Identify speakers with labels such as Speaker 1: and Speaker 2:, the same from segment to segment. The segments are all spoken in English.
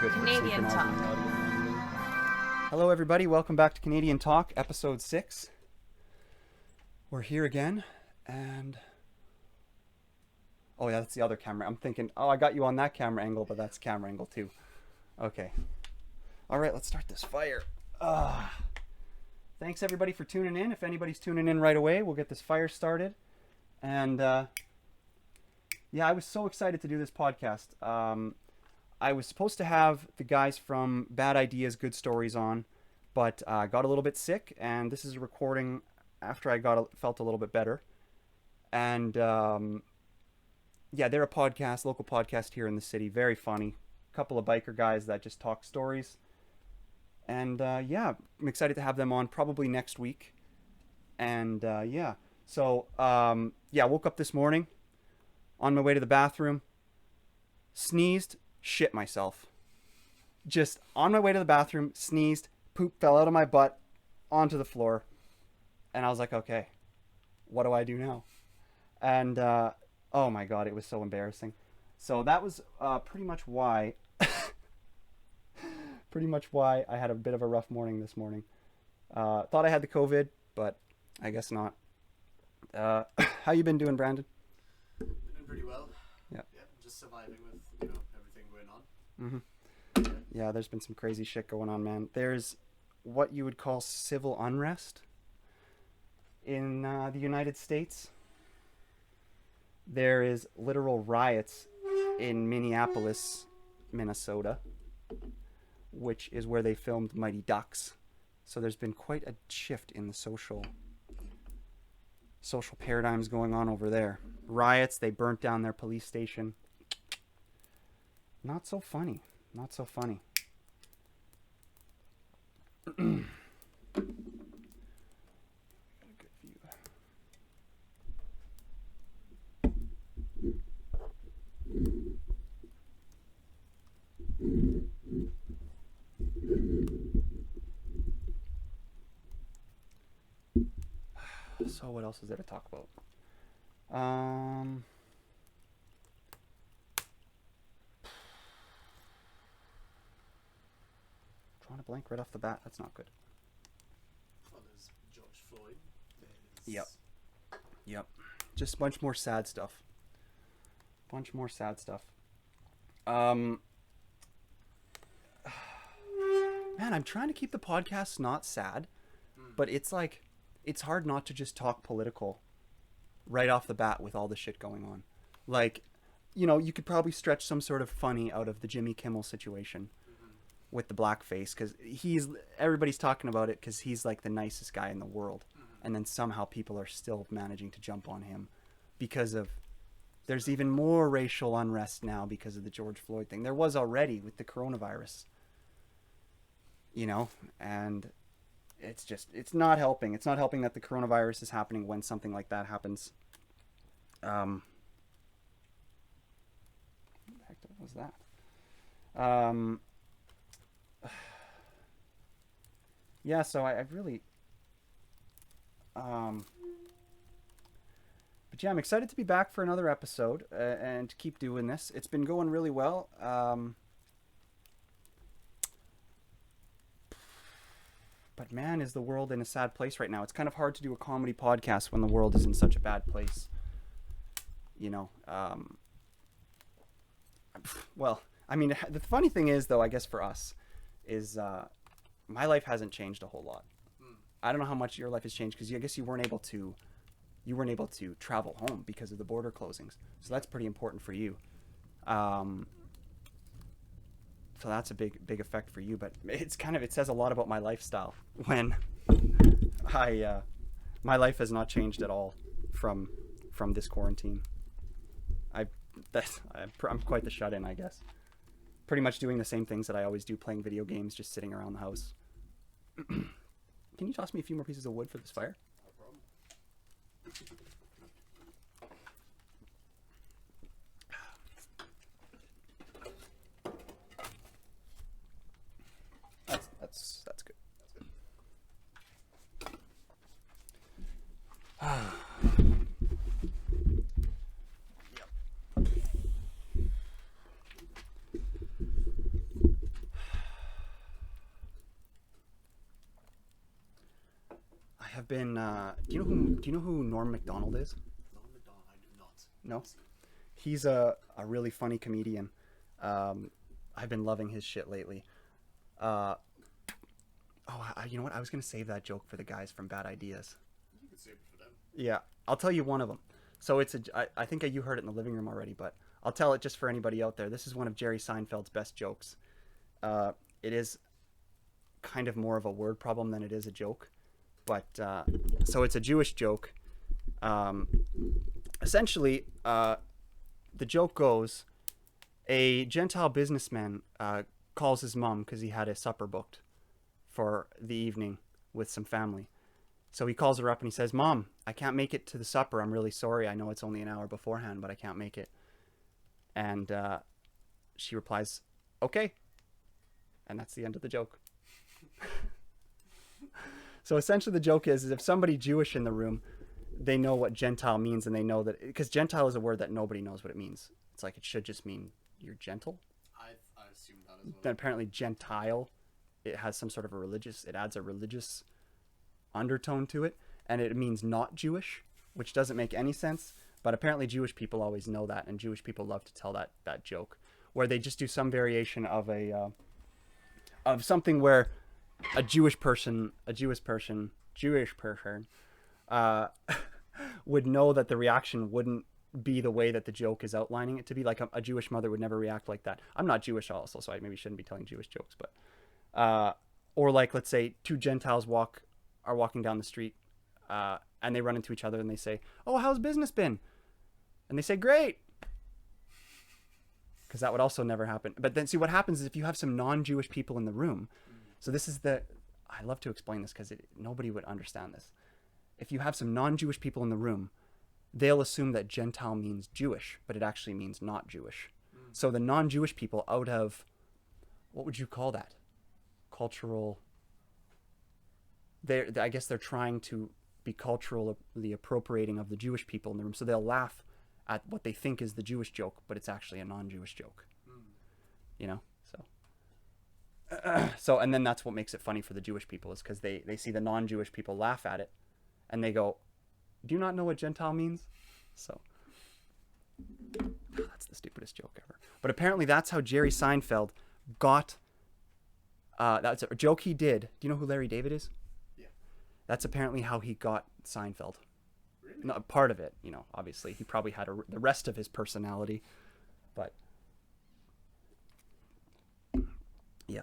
Speaker 1: good for
Speaker 2: Canadian
Speaker 1: synchronizing the
Speaker 2: Talk.
Speaker 1: audio manually. Hello, everybody. Welcome back to Canadian Talk, episode 6. We're here again, and oh yeah, that's the other camera. I'm thinking, oh, I got you on that camera angle, but that's camera angle too. Okay. All right, let's start this fire. Thanks everybody for tuning in. If anybody's tuning in right away, we'll get this fire started. And yeah, I was so excited to do this podcast. I was supposed to have the guys from Bad Ideas, Good Stories on, but I got a little bit sick, and this is a recording after I felt a little bit better. And yeah, they're a podcast, local podcast here in the city, very funny. A couple of biker guys that just talk stories. And yeah, I'm excited to have them on probably next week. And yeah, so yeah, I woke up this morning on my way to the bathroom, sneezed, shit myself. Just on my way to the bathroom, sneezed, poop fell out of my butt onto the floor. And I was like, okay, what do I do now? And oh my God, it was so embarrassing. So that was pretty much why I had a bit of a rough morning this morning. Thought I had the COVID, but I guess not. How you been doing, Brandon?
Speaker 3: Been doing pretty well.
Speaker 1: Yeah.
Speaker 3: Yeah, just surviving with, everything going on.
Speaker 1: Mm-hmm. Yeah, there's been some crazy shit going on, man. There's what you would call civil unrest in the United States. There is literal riots in Minneapolis, Minnesota, which is where they filmed Mighty Ducks. So there's been quite a shift in the social paradigms going on over there. Riots, they burnt down their police station. Not so funny. Not so funny. So what else is there to talk about? Drawing a blank right off the bat. That's not good.
Speaker 3: Well, there's George Floyd.
Speaker 1: Yep. Just a bunch more sad stuff. Man, I'm trying to keep the podcast not sad, but it's like, it's hard not to just talk political right off the bat with all the shit going on. Like, you could probably stretch some sort of funny out of the Jimmy Kimmel situation with the blackface, because everybody's talking about it because he's like the nicest guy in the world. And then somehow people are still managing to jump on him because of, there's even more racial unrest now because of the George Floyd thing. There was already with the coronavirus, and it's not helping. It's not helping that the coronavirus is happening when something like that happens. What the heck was that? Yeah, so I really, but yeah, I'm excited to be back for another episode and to keep doing this. It's been going really well. But man, is the world in a sad place right now. It's kind of hard to do a comedy podcast when the world is in such a bad place. Well, I mean, the funny thing is, though, I guess for us, is my life hasn't changed a whole lot. I don't know how much your life has changed, because I guess you weren't able to travel home because of the border closings. So that's pretty important for you. So that's a big effect for you, but it says a lot about my lifestyle when my life has not changed at all from this quarantine. I'm quite the shut-in, I guess. Pretty much doing the same things that I always do, playing video games, just sitting around the house. Can you toss me a few more pieces of wood for this fire?
Speaker 3: No problem.
Speaker 1: That's good. Yep. have been. Do you know who Norm Macdonald is?
Speaker 3: Norm Macdonald, I do not.
Speaker 1: No. He's a really funny comedian. I've been loving his shit lately. You know what? I was gonna save that joke for the guys from Bad Ideas.
Speaker 3: You can save it for them.
Speaker 1: Yeah, I'll tell you one of them. So I think you heard it in the living room already, but I'll tell it just for anybody out there. This is one of Jerry Seinfeld's best jokes. It is kind of more of a word problem than it is a joke, but so it's a Jewish joke. Essentially, the joke goes: a Gentile businessman calls his mom because he had a supper booked for the evening with some family. So he calls her up and he says, "Mom, I can't make it to the supper. I'm really sorry. I know it's only an hour beforehand, but I can't make it." And she replies, "Okay." And that's the end of the joke. So essentially the joke is if somebody Jewish in the room, they know what Gentile means, and they know that, because Gentile is a word that nobody knows what it means. It's like it should just mean you're gentle.
Speaker 3: I assume that as well.
Speaker 1: Then apparently Gentile, it has some sort of it adds a religious undertone to it, and it means not Jewish, which doesn't make any sense. But apparently Jewish people always know that, and Jewish people love to tell that joke, where they just do some variation of of something where a Jewish person would know that the reaction wouldn't be the way that the joke is outlining it to be. Like a Jewish mother would never react like that. I'm not Jewish also, so I maybe shouldn't be telling Jewish jokes, but or like, let's say two Gentiles are walking down the street and they run into each other and they say, "Oh, how's business been?" And they say, "Great." Because that would also never happen. But then see what happens is if you have some non-Jewish people in the room. So this is I love to explain this because nobody would understand this. If you have some non-Jewish people in the room, they'll assume that Gentile means Jewish, but it actually means not Jewish. So the non-Jewish people, out of, what would you call that? Cultural, I guess they're trying to be culturally appropriating of the Jewish people in the room. So they'll laugh at what they think is the Jewish joke, but it's actually a non-Jewish joke. You know? So and then that's what makes it funny for the Jewish people, is because they see the non-Jewish people laugh at it and they go, "Do you not know what Gentile means?" So that's the stupidest joke ever. But apparently that's how Jerry Seinfeld got that's a joke he did. Do you know who Larry David is?
Speaker 3: Yeah.
Speaker 1: That's apparently how he got Seinfeld.
Speaker 3: Really?
Speaker 1: Not part of it, obviously he probably had the rest of his personality, but yeah.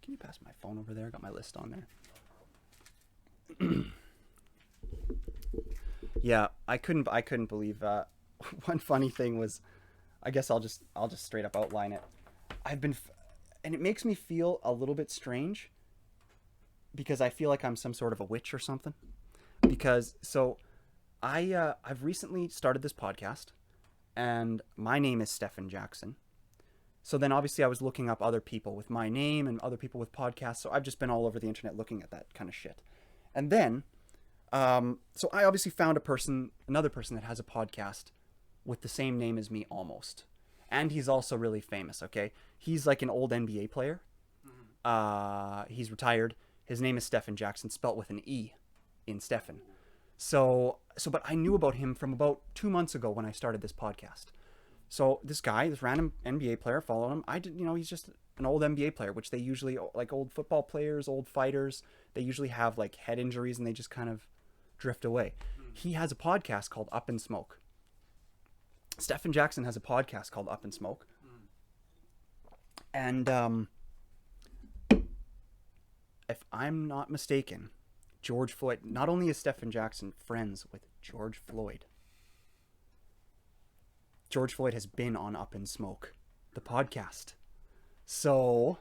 Speaker 1: Can you pass my phone over there? I got my list on there. Yeah, I couldn't believe one funny thing was, I guess I'll just straight up outline it. And it makes me feel a little bit strange because I feel like I'm some sort of a witch or something. Because I've recently started this podcast, and my name is Stephan Jackson. So then obviously I was looking up other people with my name and other people with podcasts. So I've just been all over the internet looking at that kind of shit. And then, so I obviously found another person that has a podcast with the same name as me almost. And he's also really famous, okay? He's like an old NBA player. He's retired. His name is Stephan Jackson, spelt with an E in Stephan. So, but I knew about him from about 2 months ago when I started this podcast. So this random NBA player, followed him. He's just an old NBA player, which they usually, like old football players, old fighters, they usually have like head injuries and they just kind of drift away. He has a podcast called Up in Smoke. Stephan Jackson has a podcast called Up in Smoke. And if I'm not mistaken, George Floyd, not only is Stephan Jackson friends with George Floyd, George Floyd has been on Up in Smoke, the podcast. So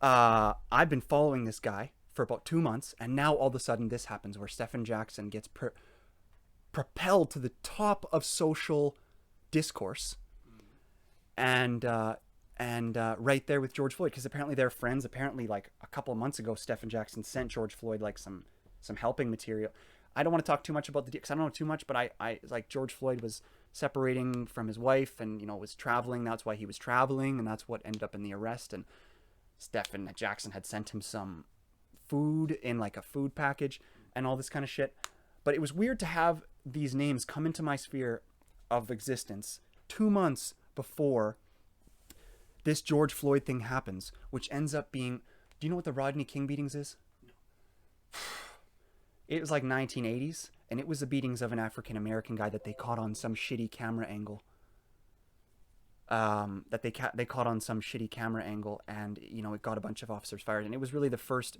Speaker 1: I've been following this guy for about 2 months, and now all of a sudden this happens where Stephan Jackson gets propelled to the top of social discourse, and right there with George Floyd, because apparently they're friends. Apparently, like a couple of months ago, Stephan Jackson sent George Floyd like some helping material. I don't want to talk too much about because I don't know too much, but I like George Floyd was separating from his wife, and was traveling. That's why he was traveling, and that's what ended up in the arrest. And Stephan Jackson had sent him some food in like a food package and all this kind of shit. But it was weird to have these names come into my sphere of existence 2 months before this George Floyd thing happens, which ends up being, do you know what the Rodney King beatings is?
Speaker 3: No.
Speaker 1: It was like 1980s, and it was the beatings of an African American guy that they caught on some shitty camera angle. That they caught on some shitty camera angle, and it got a bunch of officers fired, and it was really the first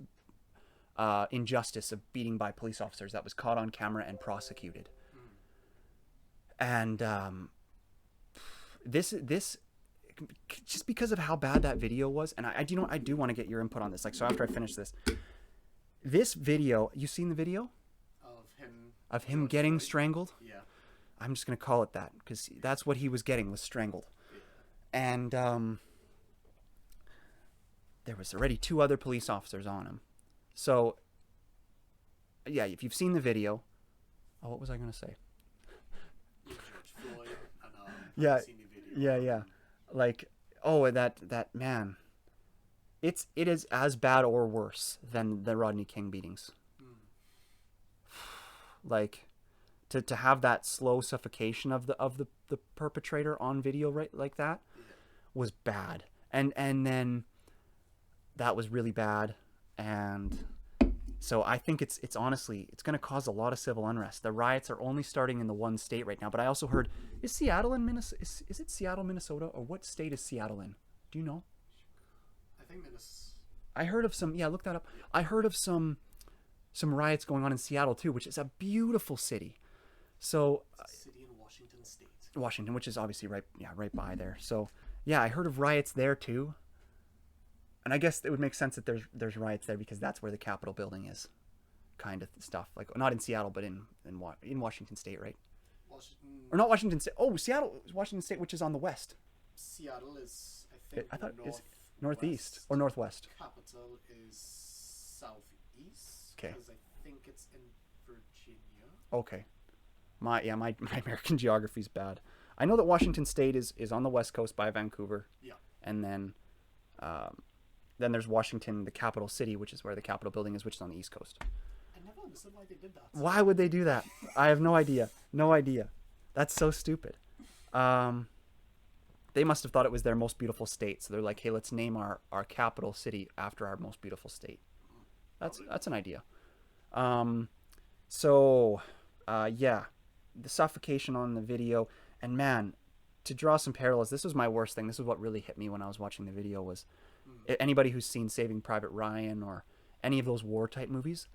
Speaker 1: injustice of beating by police officers that was caught on camera and prosecuted. And this just because of how bad that video was, and I do want to get your input on this. Like, so after I finish this video, you seen the video of him getting strangled?
Speaker 3: Yeah.
Speaker 1: I'm just gonna call it that because that's what he was getting, was strangled. Yeah. And there was already 2 other police officers on him. So yeah, if you've seen the video, what was I gonna say?
Speaker 3: George Floyd and
Speaker 1: Yeah,
Speaker 3: I've seen the video.
Speaker 1: yeah. Like, that man, it is as bad or worse than the Rodney King beatings. Like, to have that slow suffocation of the perpetrator on video right like that was bad, and then that was really bad, and so I think it's honestly going to cause a lot of civil unrest. The riots are only starting in the one state right now, but I also heard, is Seattle in Minnesota? Is it Seattle, Minnesota, or what state is Seattle in? Do you know?
Speaker 3: I think Minnesota.
Speaker 1: I heard of some. Yeah, look that up. I heard of some riots going on in Seattle too, which is a beautiful city. So
Speaker 3: City in Washington State.
Speaker 1: Washington, which is obviously right by there. So yeah, I heard of riots there too. And I guess it would make sense that there's riots there because that's where the Capitol building is, kind of stuff. Like, not in Seattle, but in Washington State, right?
Speaker 3: Washington.
Speaker 1: Or not Washington State. Oh, Seattle, Washington State, which is on the west.
Speaker 3: Seattle is, I think,
Speaker 1: I thought it's northeast or northwest.
Speaker 3: Capital is southeast.
Speaker 1: Okay.
Speaker 3: Because I think it's in Virginia.
Speaker 1: Okay. My American geography is bad. I know that Washington State is on the west coast by Vancouver.
Speaker 3: Yeah.
Speaker 1: And then there's Washington, the capital city, which is where the Capitol building is, which is on the east coast.
Speaker 3: I never understood why they did that.
Speaker 1: Why would they do that? I have no idea. No idea. That's so stupid. They must have thought it was their most beautiful state, so they're like, hey, let's name our capital city after our most beautiful state. That's an idea. Yeah, the suffocation on the video, and man, to draw some parallels, this was my worst thing. This is what really hit me when I was watching the video was anybody who's seen Saving Private Ryan or any of those war type movies.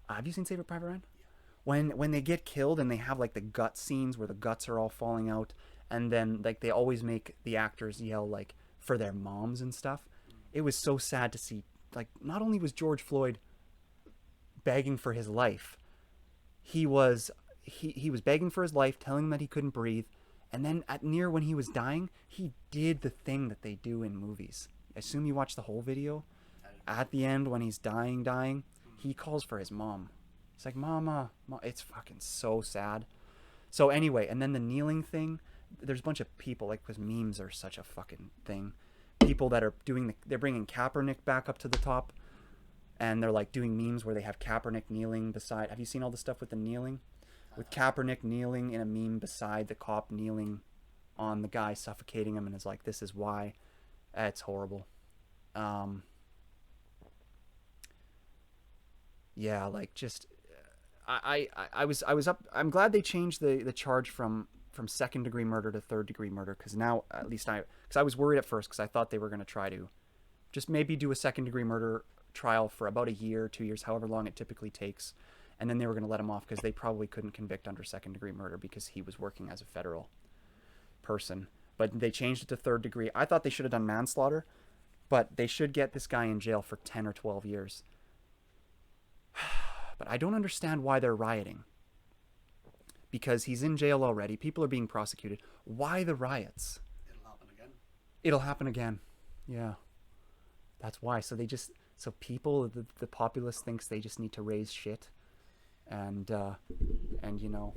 Speaker 1: Have you seen Saving Private Ryan? Yeah. When they get killed and they have like the gut scenes where the guts are all falling out, and then like they always make the actors yell like for their moms and stuff. It was so sad to see. Like, not only was George Floyd begging for his life, he was begging for his life, telling them that he couldn't breathe, and then when he was dying, he did the thing that they do in movies. I assume you watched the whole video. At the end, when he's dying, he calls for his mom. He's like, Mama. It's fucking so sad. So anyway, and then the kneeling thing, there's a bunch of people, like, because memes are such a fucking thing. People that are they're bringing Kaepernick back up to the top, and they're like doing memes where they have Kaepernick kneeling beside. Have you seen all the stuff with the kneeling? With Kaepernick kneeling in a meme beside the cop kneeling on the guy suffocating him, and is like, this is why. It's horrible. Yeah, like, just I was up. I'm glad they changed the charge from second degree murder to third degree murder, because now at least because I was worried at first because I thought they were going to try to just maybe do a second degree murder trial for about a year, 2 years, however long it typically takes, and then they were going to let him off because they probably couldn't convict under second degree murder because he was working as a federal person. But they changed it to third degree. I thought they should have done manslaughter, but they should get this guy in jail for 10 or 12 years. But I don't understand why they're rioting. Because he's in jail already. People are being prosecuted. Why the riots?
Speaker 3: It'll happen again.
Speaker 1: It'll happen again. Yeah. That's why. So people, the populace thinks they just need to raise shit. And you know.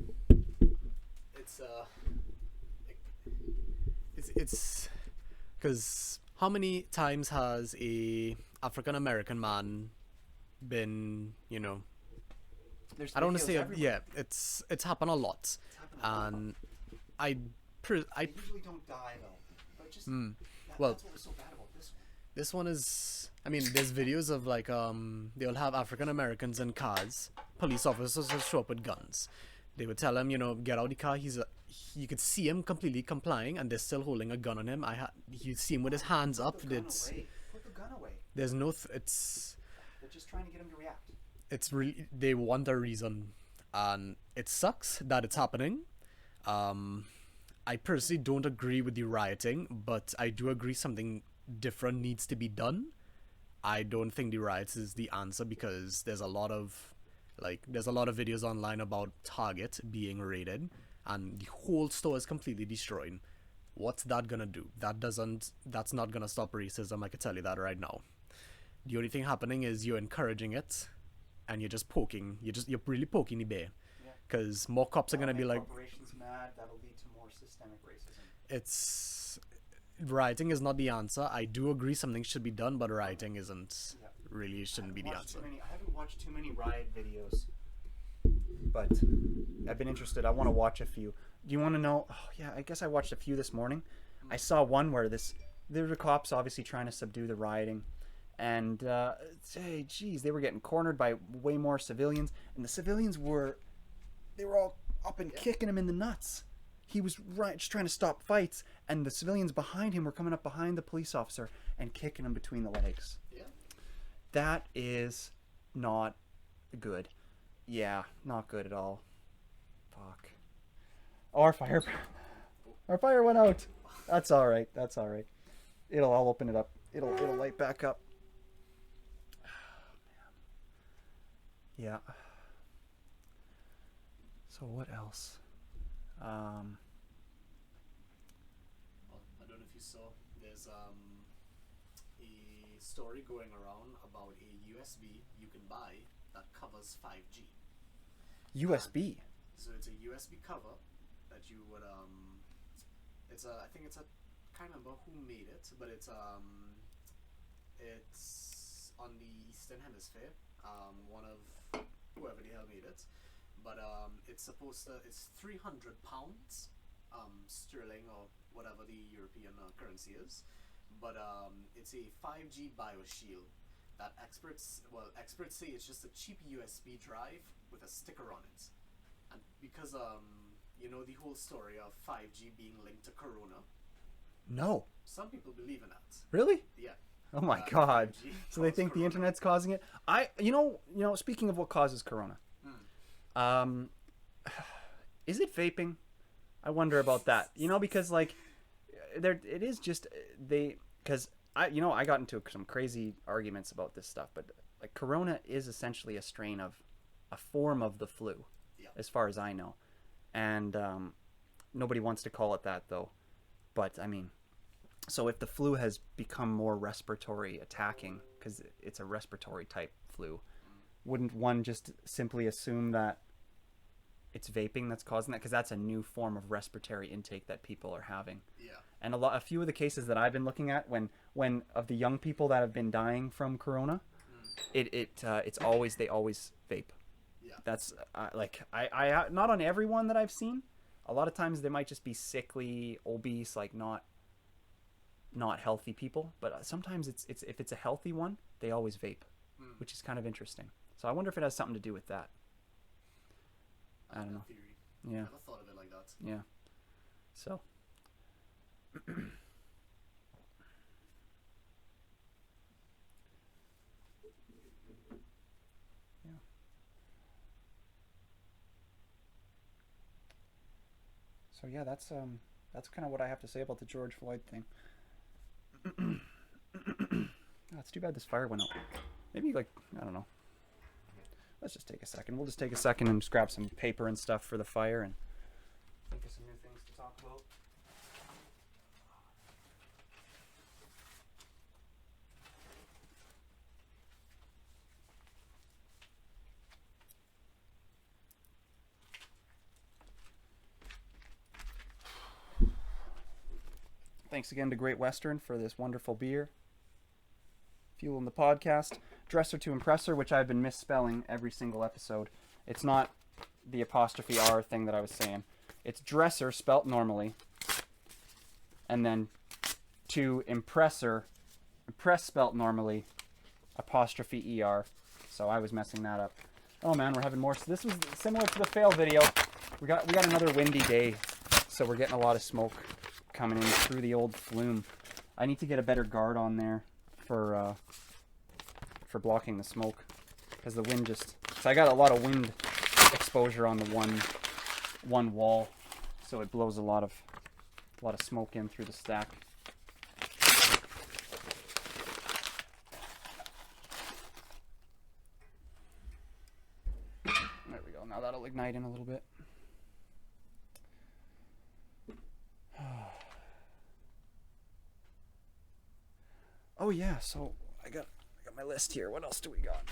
Speaker 3: It's
Speaker 2: It's because how many times has a African American man been,
Speaker 1: There's
Speaker 2: I don't want to
Speaker 1: videos
Speaker 2: say,
Speaker 1: everywhere.
Speaker 2: yeah, it's happened a lot,
Speaker 1: It's happened a lot.
Speaker 2: and I,
Speaker 1: They usually don't die though, but just
Speaker 2: well,
Speaker 1: that's what was so bad about this one.
Speaker 2: this one is, I mean, there's videos of like they'll have African Americans in cars, police officers will show up with guns. They would tell him, get out of the car. You could see him completely complying, and they're still holding a gun on him. You see him with his hands up.
Speaker 1: Put the gun away. Put the gun away.
Speaker 2: There's no,
Speaker 1: They're just trying to get him to react.
Speaker 2: it's really, they want a reason, and it sucks that it's happening. I personally don't agree with the rioting, but I do agree something different needs to be done. I don't think the riots is the answer because there's a lot of videos online about Target being raided and the whole store is completely destroyed. What's that gonna do? That's not gonna stop racism, I can tell you that right now. The only thing happening is you're encouraging it and you're really poking the bear.
Speaker 1: Yeah.
Speaker 2: Because more cops are gonna be like,
Speaker 1: corporations mad. That'll lead to more systemic racism.
Speaker 2: it's rioting is not the answer. I do agree something should be done, but rioting isn't
Speaker 1: Yeah.
Speaker 2: really shouldn't be the answer.
Speaker 1: I haven't watched too many riot videos, but I've been interested. I want to watch a few. Do you want to know? Oh, yeah, I guess I watched a few this morning. I saw one where there were cops obviously trying to subdue the rioting, and hey, geez, they were getting cornered by way more civilians, and the civilians were all up and kicking him in the nuts. He was just trying to stop fights, and the civilians behind him were coming up behind the police officer and kicking him between the legs.
Speaker 3: Yeah.
Speaker 1: That is not good. Yeah, not good at all. Fuck. Oh, our fire went out. That's all right. That's all right. I'll open it up. It'll light back up. Yeah. So what else?
Speaker 3: Well, I don't know if you saw. There's a story going around about a USB you can buy that covers 5G.
Speaker 1: USB.
Speaker 3: So it's a USB cover that you would I think it's a can't remember who made it, but it's on the Eastern Hemisphere. One of whoever the hell made it, but it's 300 pounds sterling or whatever the European currency is, but it's a 5G BioShield that experts say it's just a cheap USB drive with a sticker on it, and because the whole story of 5G being linked to Corona,
Speaker 1: No.
Speaker 3: some people believe in that.
Speaker 1: Really?
Speaker 3: Yeah.
Speaker 1: Oh my god.
Speaker 3: 5G
Speaker 1: So they
Speaker 3: caused
Speaker 1: think the
Speaker 3: Corona.
Speaker 1: internet's causing it? Speaking of what causes corona. Is it vaping? I wonder about that. Because like it is just cuz I got into some crazy arguments about this stuff, but like corona is essentially a form of the flu,
Speaker 3: Yeah.
Speaker 1: as far as I know. And nobody wants to call it that though. But I mean, so if the flu has become more respiratory attacking, because it's a respiratory type flu, wouldn't one just simply assume that it's vaping that's causing that? Because that's a new form of respiratory intake that people are having.
Speaker 3: Yeah.
Speaker 1: And a few of the cases that I've been looking at, when of the young people that have been dying from corona, it's always they always vape.
Speaker 3: Yeah.
Speaker 1: That's I not on everyone that I've seen. A lot of times they might just be sickly, obese, like not healthy people. But sometimes it's if it's a healthy one, they always vape, which is kind of interesting. So I wonder if it has something to do with that. I don't know.
Speaker 3: Theory.
Speaker 1: Yeah.
Speaker 3: Never thought of it like that.
Speaker 1: Yeah. So. Yeah. So yeah, that's kind of what I have to say about the George Floyd thing. Oh, it's too bad this fire went out. Maybe I don't know. Let's just take a second. We'll just take a second and just grab some paper and stuff for the fire and think of some new things to talk about. Thanks again to Great Western for this wonderful beer. Fueling the podcast. Dresser to Impressor, which I've been misspelling every single episode. It's not the apostrophe R thing that I was saying. It's dresser spelt normally. And then to impressor, impress spelt normally, apostrophe ER. So I was messing that up. Oh man, we're having more. So this was similar to the fail video. We got another windy day, so we're getting a lot of smoke coming in through the old flume. I need to get a better guard on there for blocking the smoke, because the wind just. So I got a lot of wind exposure on the one wall, so it blows a lot of smoke in through the stack. There we go. Now that'll ignite in a little bit. Oh yeah, so I got my list here. What else do we got?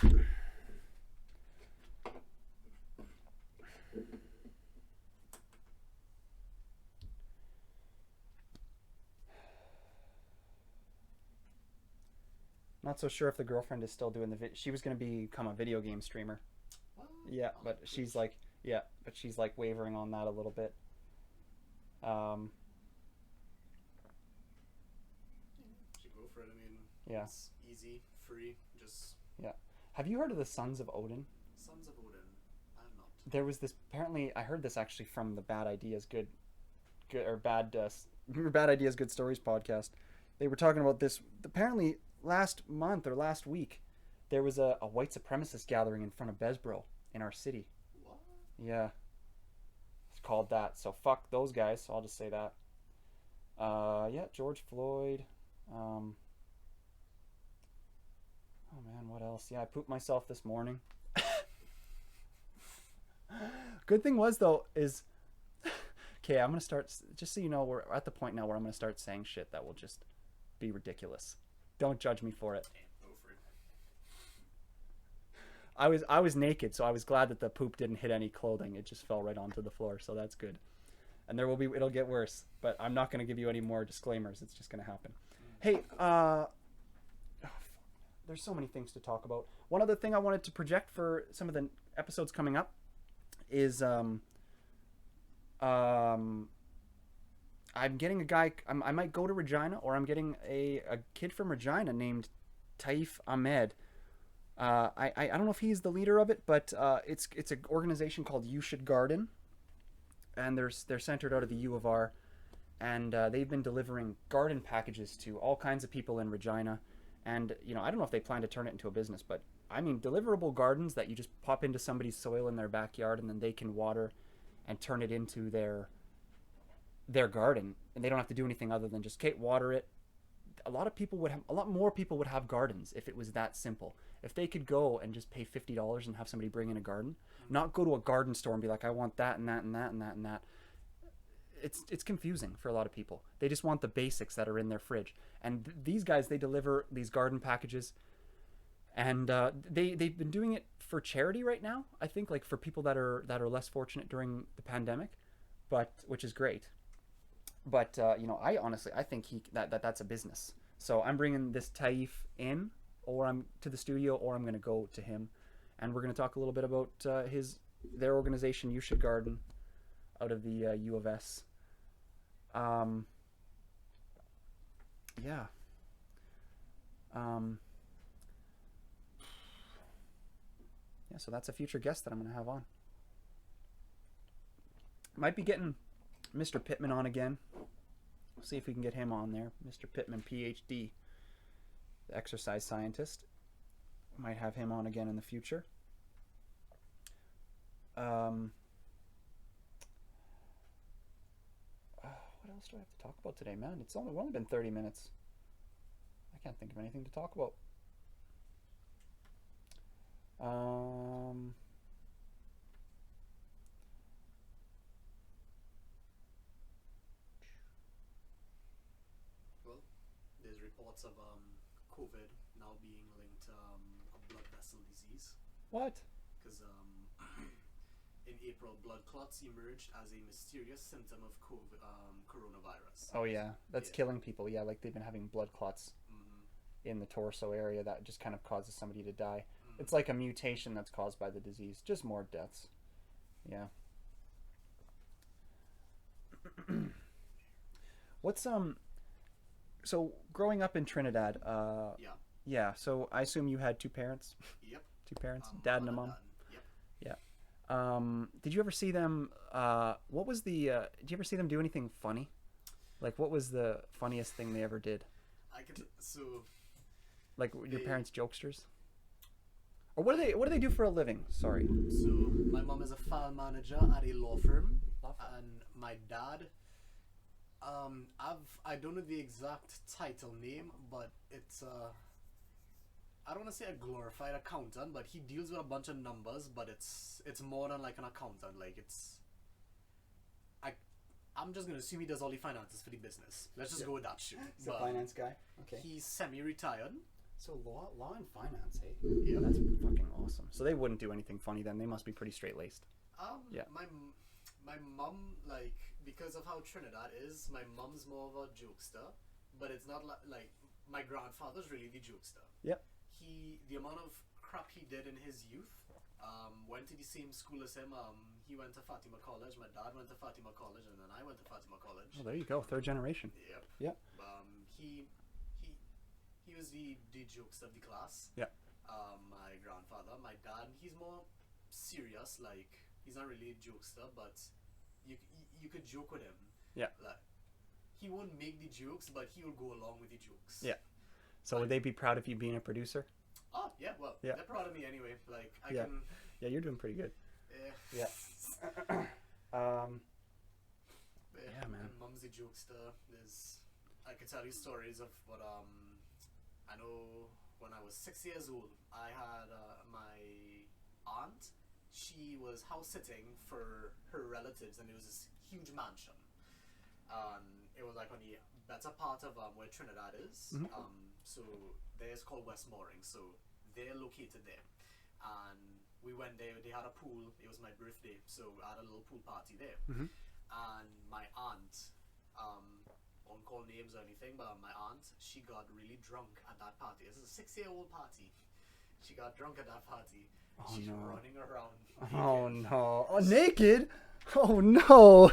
Speaker 1: Not so sure if the girlfriend is still doing the she was going to become a video game streamer. Yeah, but she's like wavering on that a little bit.
Speaker 3: Should go for it. I mean,
Speaker 1: Yeah.
Speaker 3: it's easy, free, just
Speaker 1: Yeah. Have you heard of the Sons of Odin?
Speaker 3: Sons of Odin. I have not.
Speaker 1: There was this, apparently I heard this actually from the Bad Ideas Good or Bad Bad Ideas Good Stories podcast. They were talking about this. Apparently last month or last week there was a white supremacist gathering in front of Besbro in our city.
Speaker 3: What?
Speaker 1: Yeah. It's called that. So fuck those guys. So I'll just say that. Yeah, George Floyd. Oh man, what else? Yeah, I pooped myself this morning. Good thing was though is okay, I'm gonna start, just so you know, we're at the point now where I'm gonna start saying shit that will just be ridiculous. Don't judge me for it.
Speaker 3: Go for it.
Speaker 1: I was naked, so I was glad that the poop didn't hit any clothing. It just fell right onto the floor, so that's good. And it'll get worse, but I'm not gonna give you any more disclaimers. It's just gonna happen. Hey, there's so many things to talk about. One other thing I wanted to project for some of the episodes coming up is I'm getting a guy. I might go to Regina, or I'm getting a kid from Regina named Taif Ahmed. I don't know if he's the leader of it, but it's an organization called You Should Garden, and they're centered out of the U of R, and they've been delivering garden packages to all kinds of people in Regina. And I don't know if they plan to turn it into a business, but I mean deliverable gardens that you just pop into somebody's soil in their backyard, and then they can water and turn it into their garden, and they don't have to do anything other than just water it. A lot more people would have gardens if it was that simple. If they could go and just pay $50 and have somebody bring in a garden, not go to a garden store and be like, I want that and that and that and that and that. It's confusing for a lot of people. They just want the basics that are in their fridge. And these guys, they deliver these garden packages, and they've been doing it for charity right now. I think, like, for people that are less fortunate during the pandemic, which is great. But I honestly think that's a business. So I'm bringing this Taif in, or I'm to the studio, or I'm going to go to him, and we're going to talk a little bit about their organization, You Should Garden, out of the U of S. Yeah. Yeah, so that's a future guest that I'm going to have on. Might be getting Mr. Pittman on again. We'll see if we can get him on there. Mr. Pittman, PhD, the exercise scientist. Might have him on again in the future. What else do I have to talk about today, man? It's only been 30 minutes. I can't think of anything to talk about.
Speaker 3: Well, there's reports of COVID now being linked to a blood vessel disease.
Speaker 1: What?
Speaker 3: Because in April, blood clots emerged as a mysterious symptom of coronavirus.
Speaker 1: Oh yeah, that's
Speaker 3: Yeah.
Speaker 1: killing people. Yeah, like they've been having blood clots in the torso area that just kind of causes somebody to die. It's like a mutation that's caused by the disease. Just more deaths. Yeah. What's so growing up in Trinidad,
Speaker 3: Yeah.
Speaker 1: yeah, so I assume you had two parents?
Speaker 3: Yep.
Speaker 1: Two parents, dad and a mom.
Speaker 3: Yep.
Speaker 1: Yeah. Did you ever see them what was the did you ever see them do anything funny? Like what was the funniest thing they ever did? Like your parents jokesters? Or what do they do for a living? Sorry.
Speaker 3: So my mom is a file manager at a law firm, and my dad, I don't know the exact title name, but it's I don't want to say a glorified accountant, but he deals with a bunch of numbers, but it's more than like an accountant. Like I'm just gonna assume he does all the finances for the business. Let's just go with that shit.
Speaker 1: He's a
Speaker 3: But
Speaker 1: finance guy. Okay.
Speaker 3: he's semi-retired.
Speaker 1: So law and finance, hey?
Speaker 3: Yeah.
Speaker 1: That's fucking awesome. So they wouldn't do anything funny then. They must be pretty straight laced. Yeah.
Speaker 3: My mom, like, because of how Trinidad is, my mom's more of a jokester, but it's not like my grandfather's really the jokester.
Speaker 1: Yep.
Speaker 3: The amount of crap he did in his youth, went to the same school as him. He went to Fatima College. My dad went to Fatima College, and then I went to Fatima College.
Speaker 1: Oh, there you go. Third generation.
Speaker 3: Yep.
Speaker 1: Yep.
Speaker 3: He was the jokester of the class.
Speaker 1: Yeah.
Speaker 3: My grandfather, my dad, he's more serious. Like he's not really a jokester, but you could joke with him.
Speaker 1: Yeah.
Speaker 3: Like he won't make the jokes, but he will go along with the jokes.
Speaker 1: Yeah. So would they be proud of you being a producer?
Speaker 3: Oh yeah, well
Speaker 1: Yeah.
Speaker 3: they're proud of me anyway. Like I
Speaker 1: Yeah.
Speaker 3: can.
Speaker 1: Yeah, you're doing pretty good.
Speaker 3: Yeah.
Speaker 1: Yeah, man.
Speaker 3: And mom's a jokester. I could tell you stories of what I know when I was 6 years old. I had my aunt. She was house sitting for her relatives, and it was this huge mansion. It was like on the better part of where Trinidad is. So there's called West Mooring. So they're located there, and we went there. They had a pool. It was my birthday, so I had a little pool party there. And my aunt, won't call names or anything, but my aunt, she got really drunk at that party. This is a 6-year-old party. She got drunk at that party. She's running around.
Speaker 1: Oh no! Oh, naked? Oh no!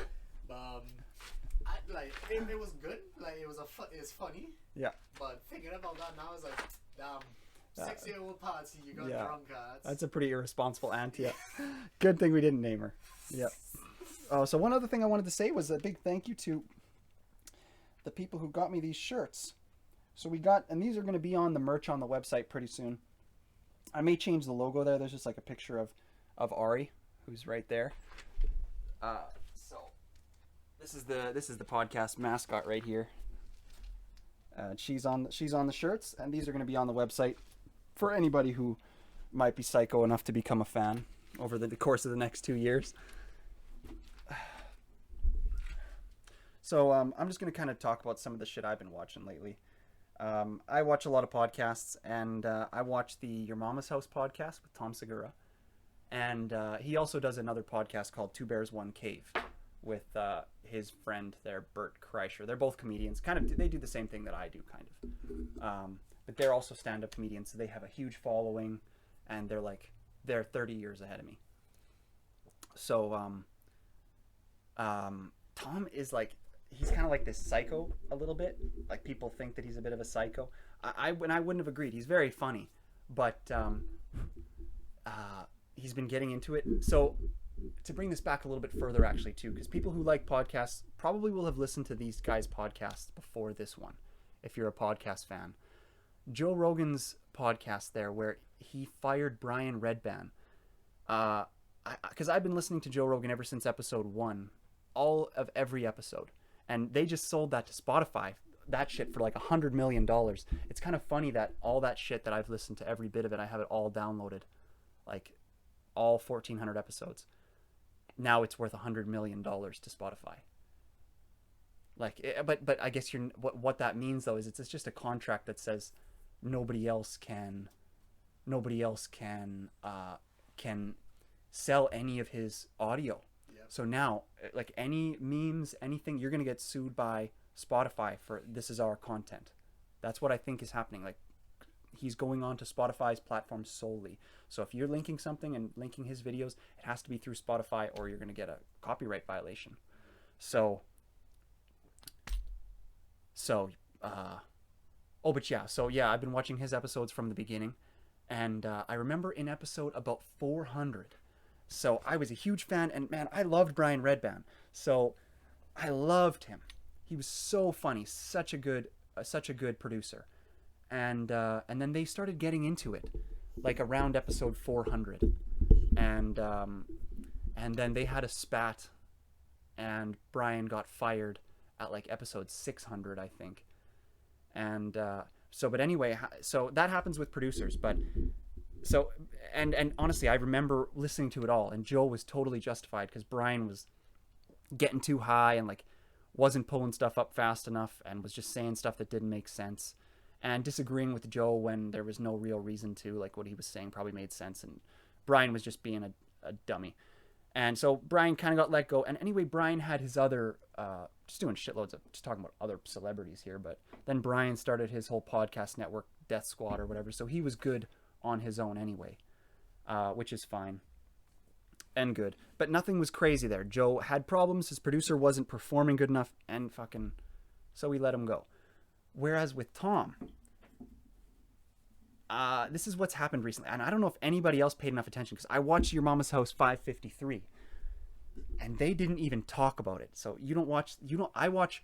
Speaker 3: It was good. Like it's funny.
Speaker 1: Yeah.
Speaker 3: But thinking about that now is like, damn, 6-year-old party you got drunk at.
Speaker 1: That's a pretty irresponsible aunt. Yeah. Good thing we didn't name her. Yep. Oh, so one other thing I wanted to say was a big thank you to the people who got me these shirts. So we got, and these are going to be on the merch on the website pretty soon. I may change the logo there. There's just like a picture of Ari, who's right there. So this is the podcast mascot right here. She's on the shirts, and these are going to be on the website for anybody who might be psycho enough to become a fan over the course of the next 2 years. So I'm just going to kind of talk about some of the shit I've been watching lately. I watch a lot of podcasts, and I watch the Your Mama's House podcast with Tom Segura. And he also does another podcast called Two Bears, One Cave with his friend there, Bert Kreischer. They're both comedians. They do the same thing that I do, kind of. But they're also stand-up comedians, so they have a huge following, and they're 30 years ahead of me. So Tom is like, he's kind of like this psycho a little bit. Like people think that he's a bit of a psycho. I wouldn't have agreed. He's very funny, but he's been getting into it. So to bring this back a little bit further, actually, too, because people who like podcasts probably will have listened to these guys' podcasts before this one, if you're a podcast fan. Joe Rogan's podcast there, where he fired Brian Redban. Because I've been listening to Joe Rogan ever since episode 1, all of every episode. And they just sold that to Spotify, that shit, for like $100 million. It's kind of funny that all that shit that I've listened to, every bit of it, I have it all downloaded. Like, all 1,400 episodes. Now it's worth $100 million to Spotify. Like, but I guess what that means, though, is it's just a contract that says nobody else can sell any of his audio.
Speaker 3: Yep.
Speaker 1: So now, like any memes, anything, you're gonna get sued by Spotify for this is our content. That's what I think is happening. Like he's going on to Spotify's platform solely. So if you're linking something and linking his videos, it has to be through Spotify or you're gonna get a copyright violation. So I've been watching his episodes from the beginning, and I remember in episode about 400. So I was a huge fan, and man, I loved Brian Redban. So I loved him. He was so funny, such a good producer, and then they started getting into it, like around episode 400, and then they had a spat, and Brian got fired at like episode 600, I think. And but anyway, so that happens with producers. But so and honestly, I remember listening to it all, and Joe was totally justified because Brian was getting too high and like wasn't pulling stuff up fast enough and was just saying stuff that didn't make sense and disagreeing with Joe when there was no real reason to. Like what he was saying probably made sense, and Brian was just being a dummy. And so Brian kind of got let go. And anyway, Brian had his other, just doing shitloads of, just talking about other celebrities here. But then Brian started his whole podcast network, Death Squad or whatever. So he was good on his own anyway, which is fine and good. But nothing was crazy there. Joe had problems. His producer wasn't performing good enough and fucking, so we let him go. Whereas with Tom, this is what's happened recently, and I don't know if anybody else paid enough attention because I watched Your Mama's House 553, and they didn't even talk about it. So I watch,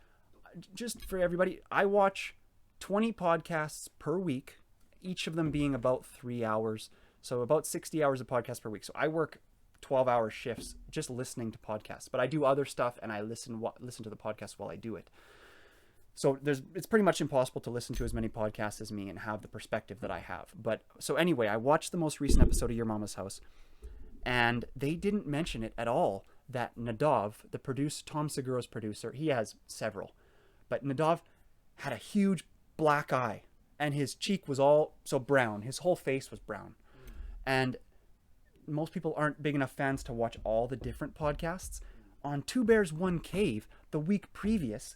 Speaker 1: just for everybody, I watch 20 podcasts per week, each of them being about 3 hours, so about 60 hours of podcasts per week. So I work 12-hour shifts just listening to podcasts, but I do other stuff and I listen to the podcast while I do it. So it's pretty much impossible to listen to as many podcasts as me and have the perspective that I have. But so anyway, I watched the most recent episode of Your Mama's House, and they didn't mention it at all that Nadav, Tom Segura's producer, he has several, but Nadav had a huge black eye, and his cheek was all so brown. His whole face was brown. And most people aren't big enough fans to watch all the different podcasts. On Two Bears, One Cave, the week previous,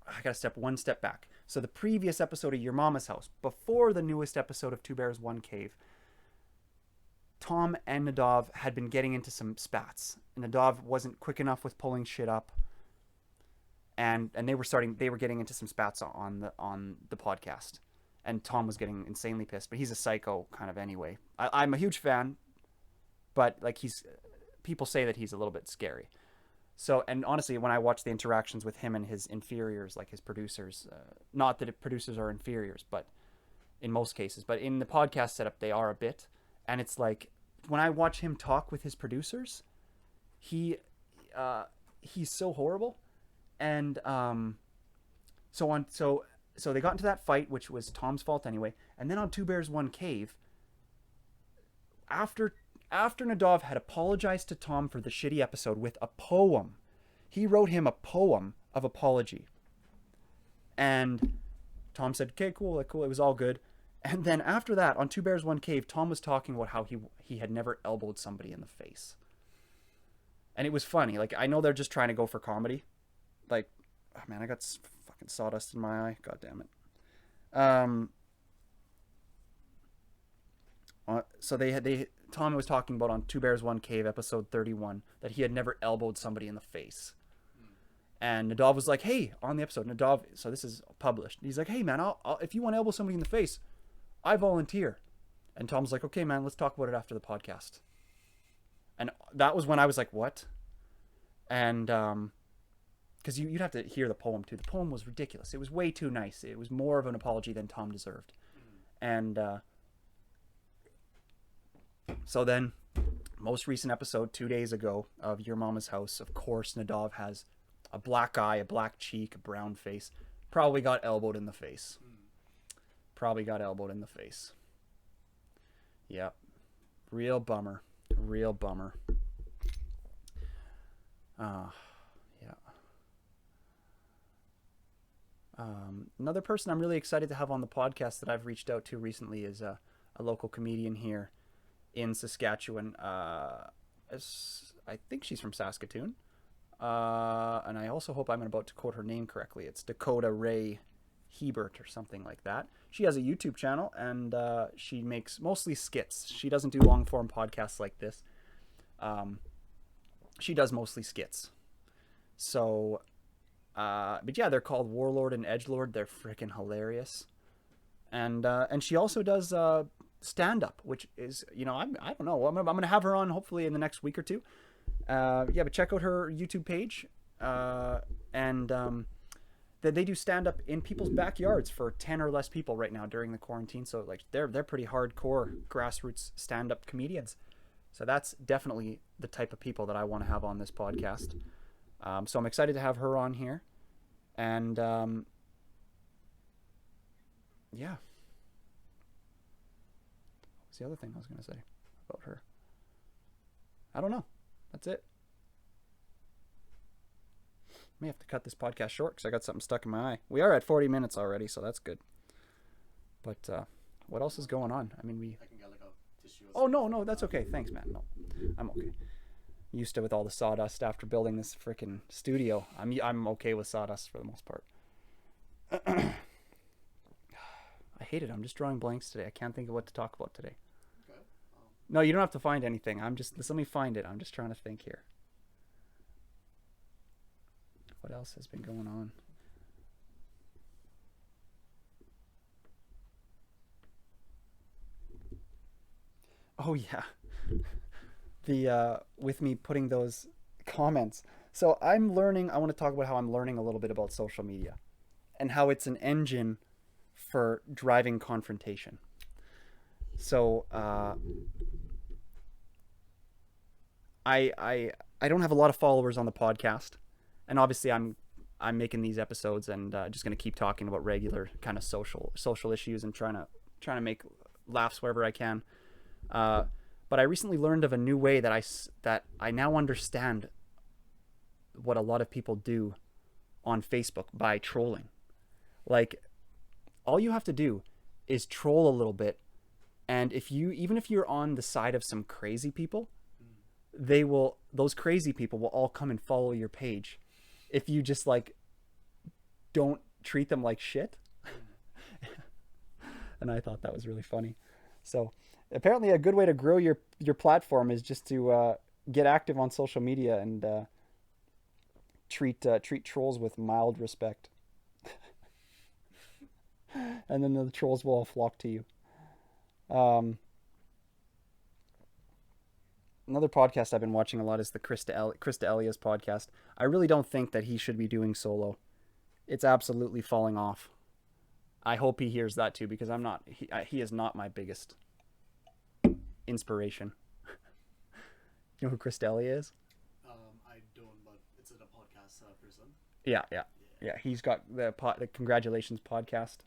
Speaker 1: I gotta step one step back. So the previous episode of Your Mama's House, before the newest episode of Two Bears, One Cave, Tom and Nadav had been getting into some spats. Nadav wasn't quick enough with pulling shit up, and they were getting into some spats on the podcast, and Tom was getting insanely pissed. But he's a psycho kind of anyway. I'm a huge fan, but like people say that he's a little bit scary. So, and honestly, when I watch the interactions with him and his inferiors, like his producers, not that producers are inferiors, but in most cases, but in the podcast setup, they are a bit. And it's like, when I watch him talk with his producers, he's so horrible. And so they got into that fight, which was Tom's fault anyway. And then on Two Bears, One Cave, after Nadav had apologized to Tom for the shitty episode with a poem, he wrote him a poem of apology. And Tom said, okay, cool, it was all good. And then after that, on Two Bears, One Cave, Tom was talking about how he had never elbowed somebody in the face. And it was funny. Like, I know they're just trying to go for comedy. Like, oh man, I got fucking sawdust in my eye. God damn it. So Tom was talking about on Two Bears, One Cave, episode 31, that he had never elbowed somebody in the face. And Nadav was like, hey, on the episode, so this is published. He's like, hey man, I'll if you want to elbow somebody in the face, I volunteer. And Tom's like, okay man, let's talk about it after the podcast. And that was when I was like, what? And because you'd have to hear the poem too. The poem was ridiculous. It was way too nice. It was more of an apology than Tom deserved. And so then, most recent episode, 2 days ago, of Your Mama's House, of course, Nadav has a black eye, a black cheek, a brown face. Probably got elbowed in the face. Yep. Real bummer. Yeah. Another person I'm really excited to have on the podcast that I've reached out to recently is a local comedian here in Saskatchewan. I think she's from Saskatoon. And I also hope I'm about to quote her name correctly. It's Dakota Ray Hebert or something like that. She has a YouTube channel, and she makes mostly skits. She doesn't do long form podcasts like this. She does mostly skits. So, but yeah, they're called Warlord and Edgelord. They're freaking hilarious. And she also does stand up, which is, you know, I don't know. I'm gonna have her on hopefully in the next week or two. Yeah, but check out her YouTube page, and that they do stand up in people's backyards for 10 or less people right now during the quarantine. So like they're pretty hardcore grassroots stand up comedians. So that's definitely the type of people that I want to have on this podcast. So I'm excited to have her on here, and yeah. What's the other thing I was going to say about her? I don't know. That's it. May have to cut this podcast short because I got something stuck in my eye. We are at 40 minutes already, so that's good. But what else is going on? I mean,
Speaker 3: I can get like a tissue.
Speaker 1: Oh, no, that's okay. Thanks, man. No, I'm okay. Used to with all the sawdust after building this freaking studio. I'm okay with sawdust for the most part. I hate it. I'm just drawing blanks today. I can't think of what to talk about today.
Speaker 3: Okay.
Speaker 1: No, you don't have to find anything. Let me find it. I'm just trying to think here. What else has been going on? Oh yeah. The with me putting those comments. So I want to talk about how I'm learning a little bit about social media and how it's an engine for driving confrontation. So I don't have a lot of followers on the podcast, and obviously I'm making these episodes and just going to keep talking about regular kind of social issues and trying to make laughs wherever I can. But I recently learned of a new way that I now understand what a lot of people do on Facebook by trolling. Like, all you have to do is troll a little bit, and even if you're on the side of some crazy people, those crazy people will all come and follow your page if you just like don't treat them like shit. And I thought that was really funny. So apparently a good way to grow your platform is just to get active on social media and treat trolls with mild respect. And then the trolls will all flock to you. Another podcast I've been watching a lot is the Krista Elia's podcast. I really don't think that he should be doing solo. It's absolutely falling off. I hope he hears that too, because he is not my biggest inspiration. You know who Krista Elia is?
Speaker 3: I don't, but it's a podcast person.
Speaker 1: Yeah. He's got the Congratulations podcast,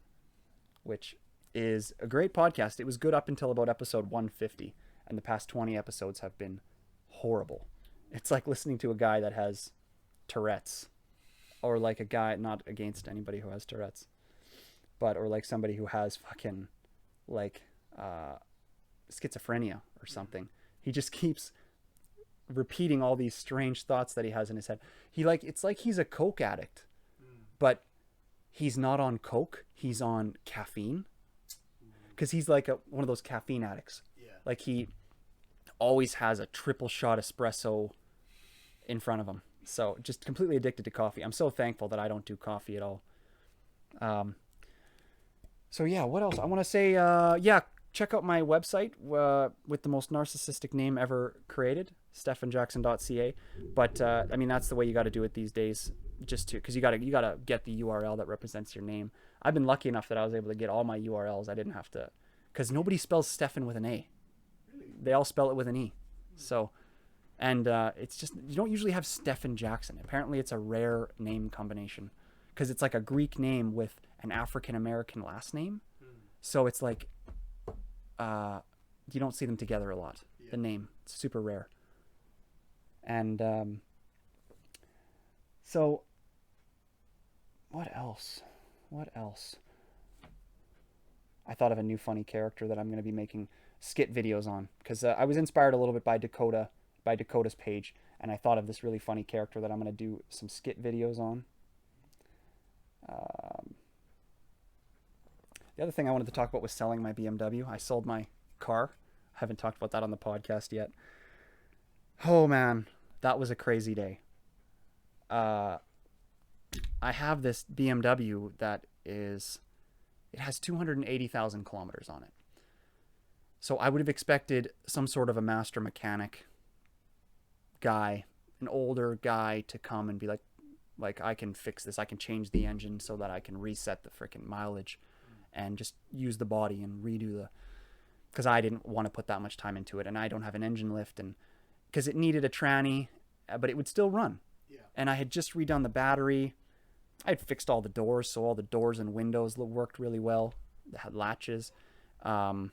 Speaker 1: which is a great podcast. It was good up until about episode 150, and the past 20 episodes have been horrible. It's like listening to a guy that has Tourette's, or like a guy, not against anybody who has Tourette's, but or like somebody who has fucking like schizophrenia or something. He just keeps repeating all these strange thoughts that he has in his head. It's like he's a coke addict, but he's not on coke. He's on caffeine, because he's like one of those caffeine addicts.
Speaker 3: Yeah.
Speaker 1: Like he always has a triple shot espresso in front of him. So just completely addicted to coffee. I'm so thankful that I don't do coffee at all. So yeah, what else? I want to say, check out my website with the most narcissistic name ever created, stephanjackson.ca. But I mean, that's the way you got to do it these days, because you got to get the URL that represents your name. I've been lucky enough that I was able to get all my URLs. I didn't have to, because nobody spells Stephan with an A.
Speaker 3: Really?
Speaker 1: They all spell it with an E. So, and it's just, you don't usually have Stephan Jackson. Apparently it's a rare name combination, because it's like a Greek name with an African-American last name. So it's like, you don't see them together a lot. Yeah. The name, it's super rare. And so what else? I thought of a new funny character that I'm going to be making skit videos on, because I was inspired a little bit by Dakota by Dakota's page, and I thought of this really funny character that I'm going to do some skit videos on. The other thing I wanted to talk about was selling my BMW. I sold my car. I haven't talked about that on the podcast yet. Oh man, that was a crazy day. I have this BMW that it has 280,000 kilometers on it. So I would have expected some sort of a master mechanic guy, an older guy, to come and be like, I can fix this. I can change the engine so that I can reset the freaking mileage and just use the body and redo because I didn't want to put that much time into it, and I don't have an engine lift, and because it needed a tranny, but it would still run.
Speaker 3: Yeah.
Speaker 1: And I had just redone the battery. I had fixed all the doors, so all the doors and windows worked really well. They had latches. I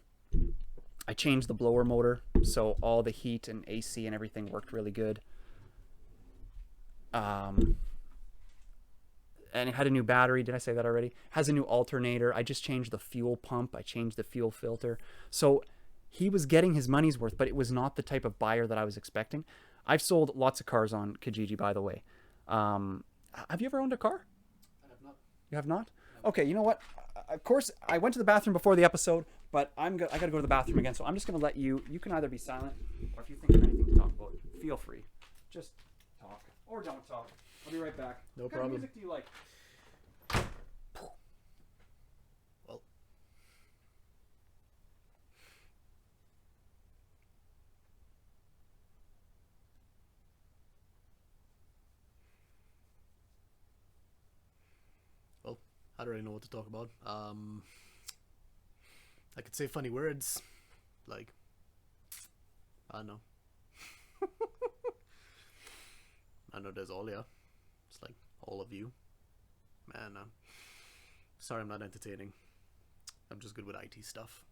Speaker 1: changed the blower motor, so all the heat and AC and everything worked really good. And it had a new battery. Did I say that already? Has a new alternator. I just changed the fuel pump. I changed the fuel filter. So he was getting his money's worth, but it was not the type of buyer that I was expecting. I've sold lots of cars on Kijiji, by the way. Have you ever owned a car?
Speaker 3: I have not.
Speaker 1: You have not? Okay, you know what? Of course, I went to the bathroom before the episode, but I got to go to the bathroom again, so I'm just going to let you can either be silent, or if you think of anything to talk about, feel free. Just talk. Or don't talk. I'll be right back.
Speaker 2: No
Speaker 1: What
Speaker 2: problem.
Speaker 1: kind of music do you like?
Speaker 2: Well, I don't really know what to talk about. I could say funny words, like, I don't know. I know there's all, yeah. It's like all of you. Man, sorry I'm not entertaining. I'm just good with IT stuff.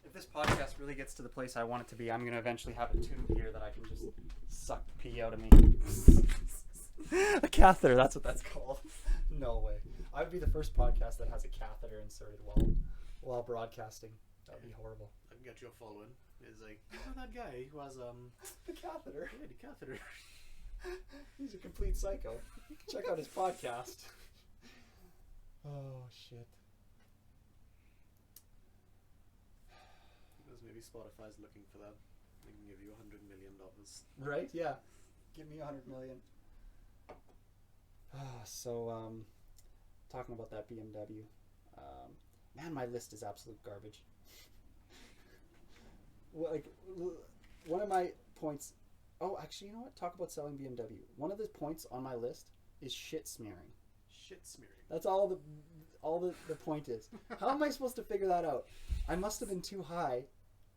Speaker 1: If this podcast really gets to the place I want it to be, I'm going to eventually have a tube here that I can just suck pee out of me. A catheter, that's what that's called. No way. I would be the first podcast that has a catheter inserted while broadcasting. That would be horrible.
Speaker 3: I can get you a following. It's like, you know that guy who has
Speaker 1: The catheter.
Speaker 3: yeah, the catheter.
Speaker 1: He's a complete psycho. Check out his podcast. Oh, shit.
Speaker 3: Because maybe Spotify's looking for that. They can give you $100 million.
Speaker 1: Right? Yeah. Give me $100 million. Talking about that BMW. Man, my list is absolute garbage. One of my points. Oh, actually, you know what? Talk about selling BMW. One of the points on my list is shit smearing.
Speaker 3: Shit smearing.
Speaker 1: That's all the point is. How am I supposed to figure that out? I must have been too high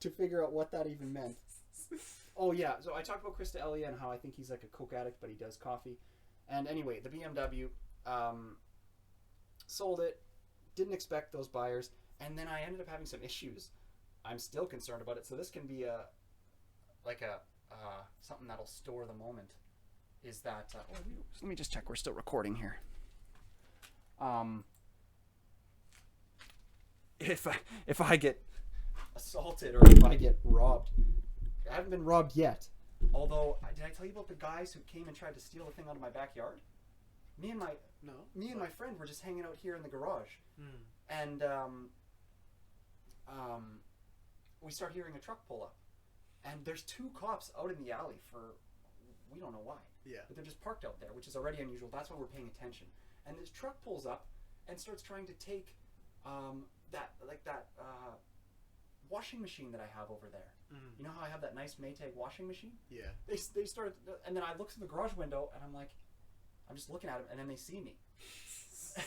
Speaker 1: to figure out what that even meant. Oh yeah, so I talked about Krista Elliott and how I think he's like a coke addict, but he does coffee. And anyway, the BMW, sold it, didn't expect those buyers, and then I ended up having some issues. I'm still concerned about it, so this can be something that'll store the moment. Is that let me just check, we're still recording here. If I get assaulted or if I get robbed, I haven't been robbed yet. Although, did I tell you about the guys who came and tried to steal a thing out of my backyard? Me and my friend were just hanging out here in the garage, and we start hearing a truck pull up, and there's two cops out in the alley for we don't know why.
Speaker 3: Yeah.
Speaker 1: But they're just parked out there, which is already unusual. That's why we're paying attention. And this truck pulls up and starts trying to take that washing machine that I have over there. You know how I have that nice Maytag washing machine?
Speaker 3: Yeah.
Speaker 1: They started, and then I look through the garage window, and I'm just looking at them, and then they see me.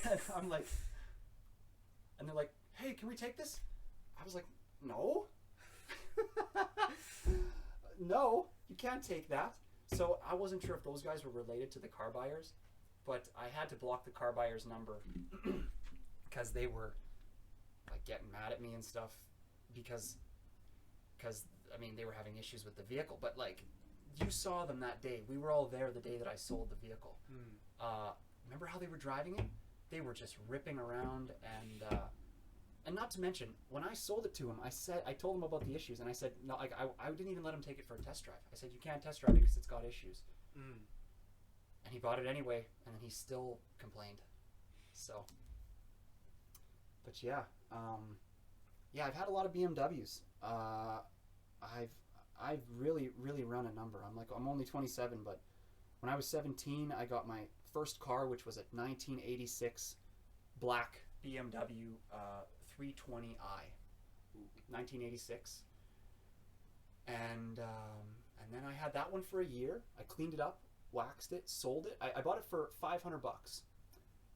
Speaker 1: And I'm like, and they're like, hey, can we take this? I was like, no. No, you can't take that. So I wasn't sure if those guys were related to the car buyers, but I had to block the car buyer's number because they were like getting mad at me and stuff because I mean, they were having issues with the vehicle, but like, you saw them that day. We were all there the day that I sold the vehicle. Remember how they were driving it? They were just ripping around, and not to mention, when I sold it to him, I told him about the issues, and I said, no, like, I didn't even let him take it for a test drive. I said, you can't test drive it because it's got issues. And he bought it anyway, and then he still complained. So, but yeah, I've had a lot of BMWs. I've really run a number. I'm only 27, but when I was 17, I got my first car, which was a 1986 black BMW 320i, 1986, and then I had that one for a year. I cleaned it up, waxed it, sold it. I bought it for $500,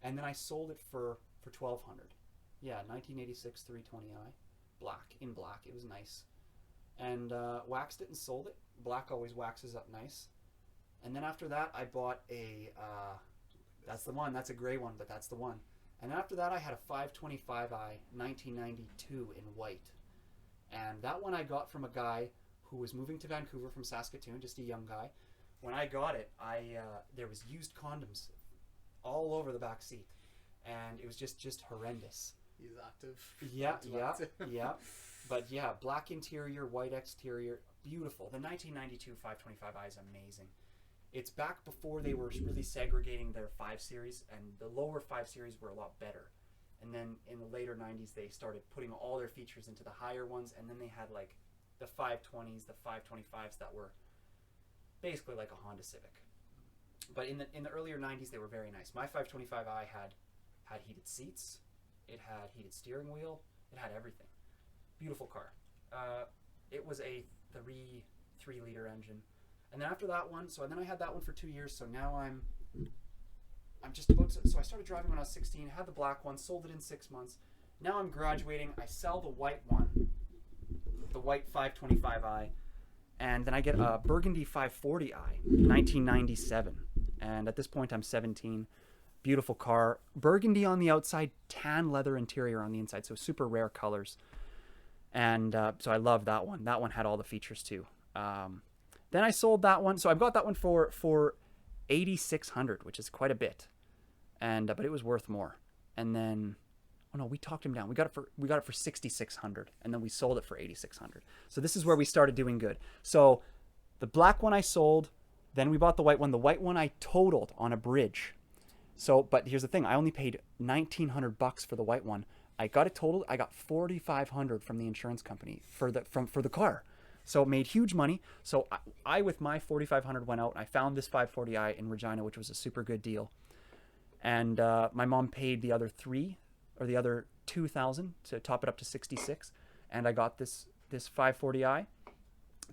Speaker 1: and then I sold it for $1,200. Yeah, 1986 320i, in black. It was nice, and waxed it and sold it. Black always waxes up nice. And then after that, I bought that's the one. That's a gray one, but that's the one. And after that, I had a 525i 1992 in white. And that one I got from a guy who was moving to Vancouver from Saskatoon, just a young guy. When I got it, there was used condoms all over the back seat. And it was just horrendous.
Speaker 3: He's active.
Speaker 1: Yeah. But yeah, black interior, white exterior, beautiful. The 1992 525i is amazing. It's back before they were really segregating their 5 Series, and the lower 5 Series were a lot better. And then in the later 90s, they started putting all their features into the higher ones, and then they had like the 520s, the 525s that were basically like a Honda Civic. But in the earlier 90s, they were very nice. My 525i had heated seats, it had heated steering wheel, it had everything. Beautiful car. It was a 3-liter engine. And then after that one, then I had that one for 2 years. So now I'm just about to, so I started driving when I was 16, had the black one, sold it in 6 months. Now I'm graduating. I sell the white one, the white 525i, and then I get a Burgundy 540i, 1997. And at this point, I'm 17. Beautiful car. Burgundy on the outside, tan leather interior on the inside. So super rare colors. And so I love that one. That one had all the features too. Then I sold that one. So I've got that one for $8,600, which is quite a bit. And but it was worth more. And then, oh no, we talked him down. We got it for $6,600, and then we sold it for $8,600. So this is where we started doing good. So the black one I sold, then we bought the white one. The white one I totaled on a bridge. So, but here's the thing: I only paid $1,900 for the white one. I got it totaled. I got $4,500 from the insurance company for the car. So it made huge money. So I with my $4,500 went out. I found this 540i in Regina, which was a super good deal. And my mom paid the other $2,000 to top it up to 66. And I got this 540i.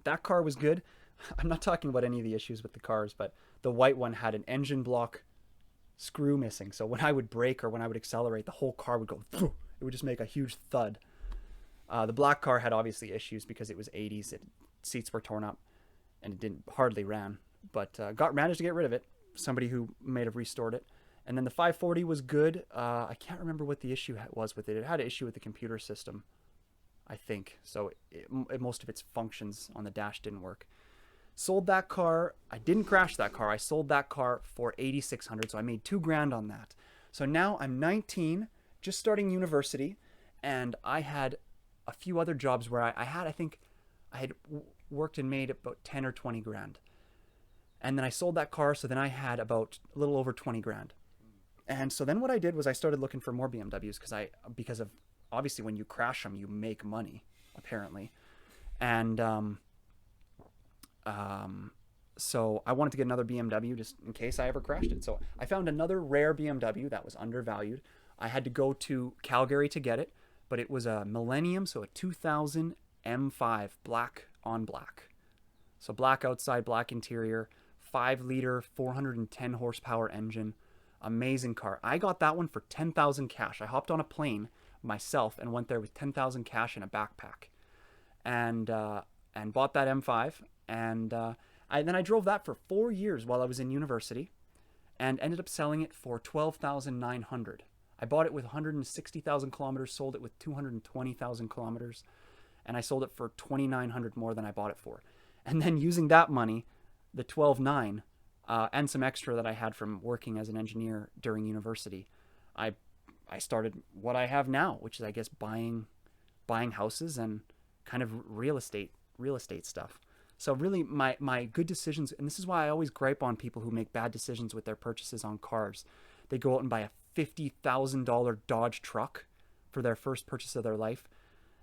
Speaker 1: That car was good. I'm not talking about any of the issues with the cars, but the white one had an engine block screw missing. So when I would brake or when I would accelerate, the whole car would go, it would just make a huge thud. The black car had obviously issues because it was 80s. Seats were torn up and it hardly ran, but managed to get rid of it. Somebody who may have restored it. And then the 540 was good. I can't remember what the issue was with it. It had an issue with the computer system, I think. So most of its functions on the dash didn't work. Sold that car. I didn't crash that car. I sold that car for $8,600. So I made $2,000 on that. So now I'm 19, just starting university, and I had a few other jobs where I had worked and made about 10 or 20 grand. And then I sold that car. So then I had about a little over 20 grand. And so then what I did was I started looking for more BMWs because of obviously when you crash them, you make money apparently. And, so I wanted to get another BMW just in case I ever crashed it. So I found another rare BMW that was undervalued. I had to go to Calgary to get it, but it was a Millennium, so a 2000 M5, black on black. So black outside, black interior, 5-liter, 410 horsepower engine. Amazing car. I got that one for $10,000 cash. I hopped on a plane myself and went there with $10,000 cash in a backpack, and bought that M5. And then I drove that for 4 years while I was in university, and ended up selling it for $12,900. I bought it with 160,000 kilometers, sold it with 220,000 kilometers, and I sold it for $2,900 more than I bought it for. And then using that money, the 12.9, and some extra that I had from working as an engineer during university, I started what I have now, which is, I guess, buying houses and kind of real estate stuff. So really my good decisions, and this is why I always gripe on people who make bad decisions with their purchases on cars. They go out and buy a $50,000 Dodge truck for their first purchase of their life,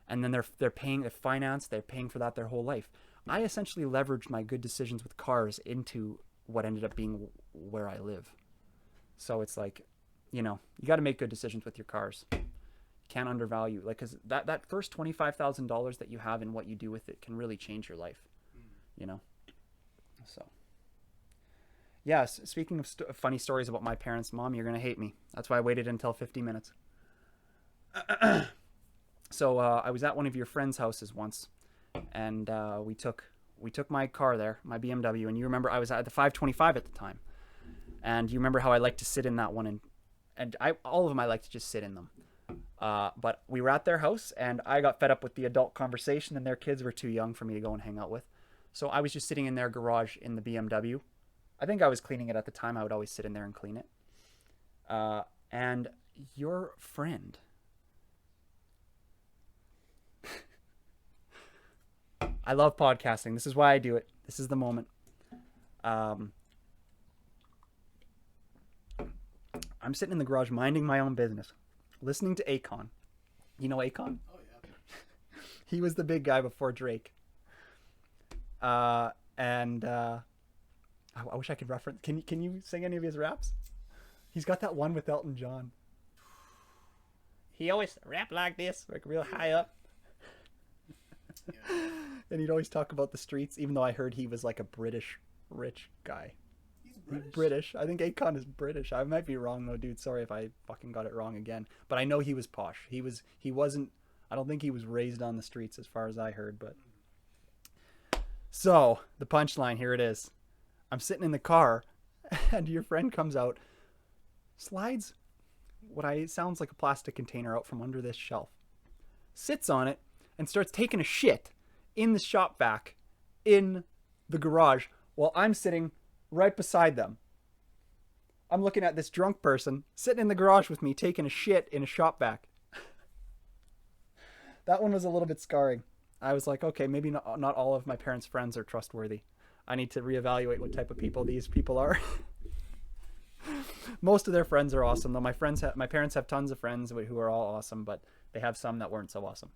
Speaker 1: and then they're paying the finance, they're paying for that their whole life. I essentially leveraged my good decisions with cars into what ended up being where I live. So it's like, you got to make good decisions with your cars. You can't undervalue, like, because that first $25,000 that you have and what you do with it can really change your life. So yeah, speaking of funny stories about my parents, Mom, you're gonna hate me. That's why I waited until 50 minutes. So I was at one of your friends' houses once, and we took my car there, my BMW, and you remember I was at the 525 at the time, and you remember how I like to sit in that one, and all of them I like to just sit in them. But we were at their house, and I got fed up with the adult conversation, and their kids were too young for me to go and hang out with. So I was just sitting in their garage in the BMW. I think I was cleaning it at the time. I would always sit in there and clean it. And your friend... I love podcasting. This is why I do it. This is the moment. I'm sitting in the garage minding my own business, listening to Akon. You know Akon?
Speaker 3: Oh yeah.
Speaker 1: He was the big guy before Drake. I wish I could reference. Can you sing any of his raps? He's got that one with Elton John. He always rap like this, like real high up.
Speaker 3: Yeah.
Speaker 1: And he'd always talk about the streets, even though I heard he was like a British rich guy.
Speaker 3: He's
Speaker 1: He's British. I think Akon is British. I might be wrong though, dude. Sorry if I fucking got it wrong again. But I know he was posh. He wasn't, I don't think he was raised on the streets as far as I heard, but. So, the punchline, here it is. I'm sitting in the car, and your friend comes out, slides sounds like a plastic container out from under this shelf, sits on it, and starts taking a shit in the shop vac in the garage while I'm sitting right beside them. I'm looking at this drunk person sitting in the garage with me taking a shit in a shop vac. That one was a little bit scarring. I was like, okay, maybe not all of my parents' friends are trustworthy. I need to reevaluate what type of people these people are. Most of their friends are awesome, though. My parents have tons of friends who are all awesome, but they have some that weren't so awesome.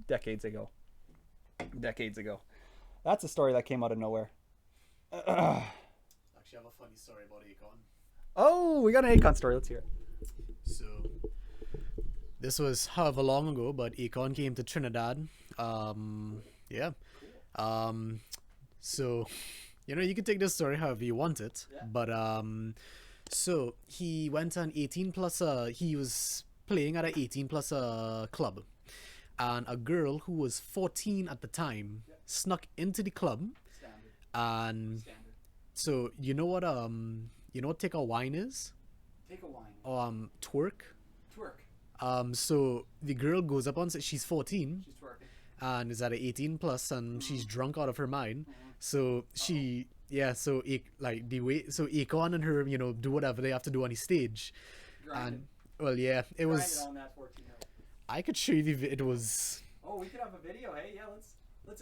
Speaker 1: Decades ago. That's a story that came out of nowhere.
Speaker 3: Actually, I have a funny story about Akon.
Speaker 1: Oh, we got an Akon story. Let's hear it.
Speaker 2: So, this was however long ago, but Akon came to Trinidad. Yeah. So, you can take this story however you want it.
Speaker 1: Yeah.
Speaker 2: But, so he went on 18 plus, he was playing at an 18 plus club. And a girl who was 14 at the time snuck into the club.
Speaker 1: Standard.
Speaker 2: And so, you know what take a wine is?
Speaker 1: Take a wine.
Speaker 2: Twerk.
Speaker 1: Twerk.
Speaker 2: So the girl goes up on, she's 14
Speaker 1: She's twerking.
Speaker 2: and is at an 18 plus, and she's drunk out of her mind. So so Akon and her, do whatever they have to do on the stage.
Speaker 1: Grinding.
Speaker 2: And well, yeah, it was.
Speaker 1: On that 14 note.
Speaker 2: I could show you it was.
Speaker 1: Oh, we could have a video. Hey, yeah, let's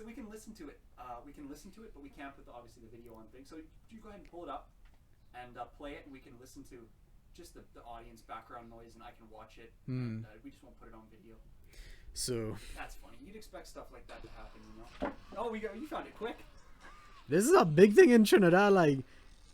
Speaker 1: we can listen to it. We can listen to it, but we can't put obviously the video on thing. So you go ahead and pull it up and play it, and we can listen to just the audience background noise, and I can watch it. And, we just won't put it on video.
Speaker 2: So
Speaker 1: That's funny. You'd expect stuff like that to happen, Oh, you found it quick.
Speaker 2: this is a big thing in Trinidad, like.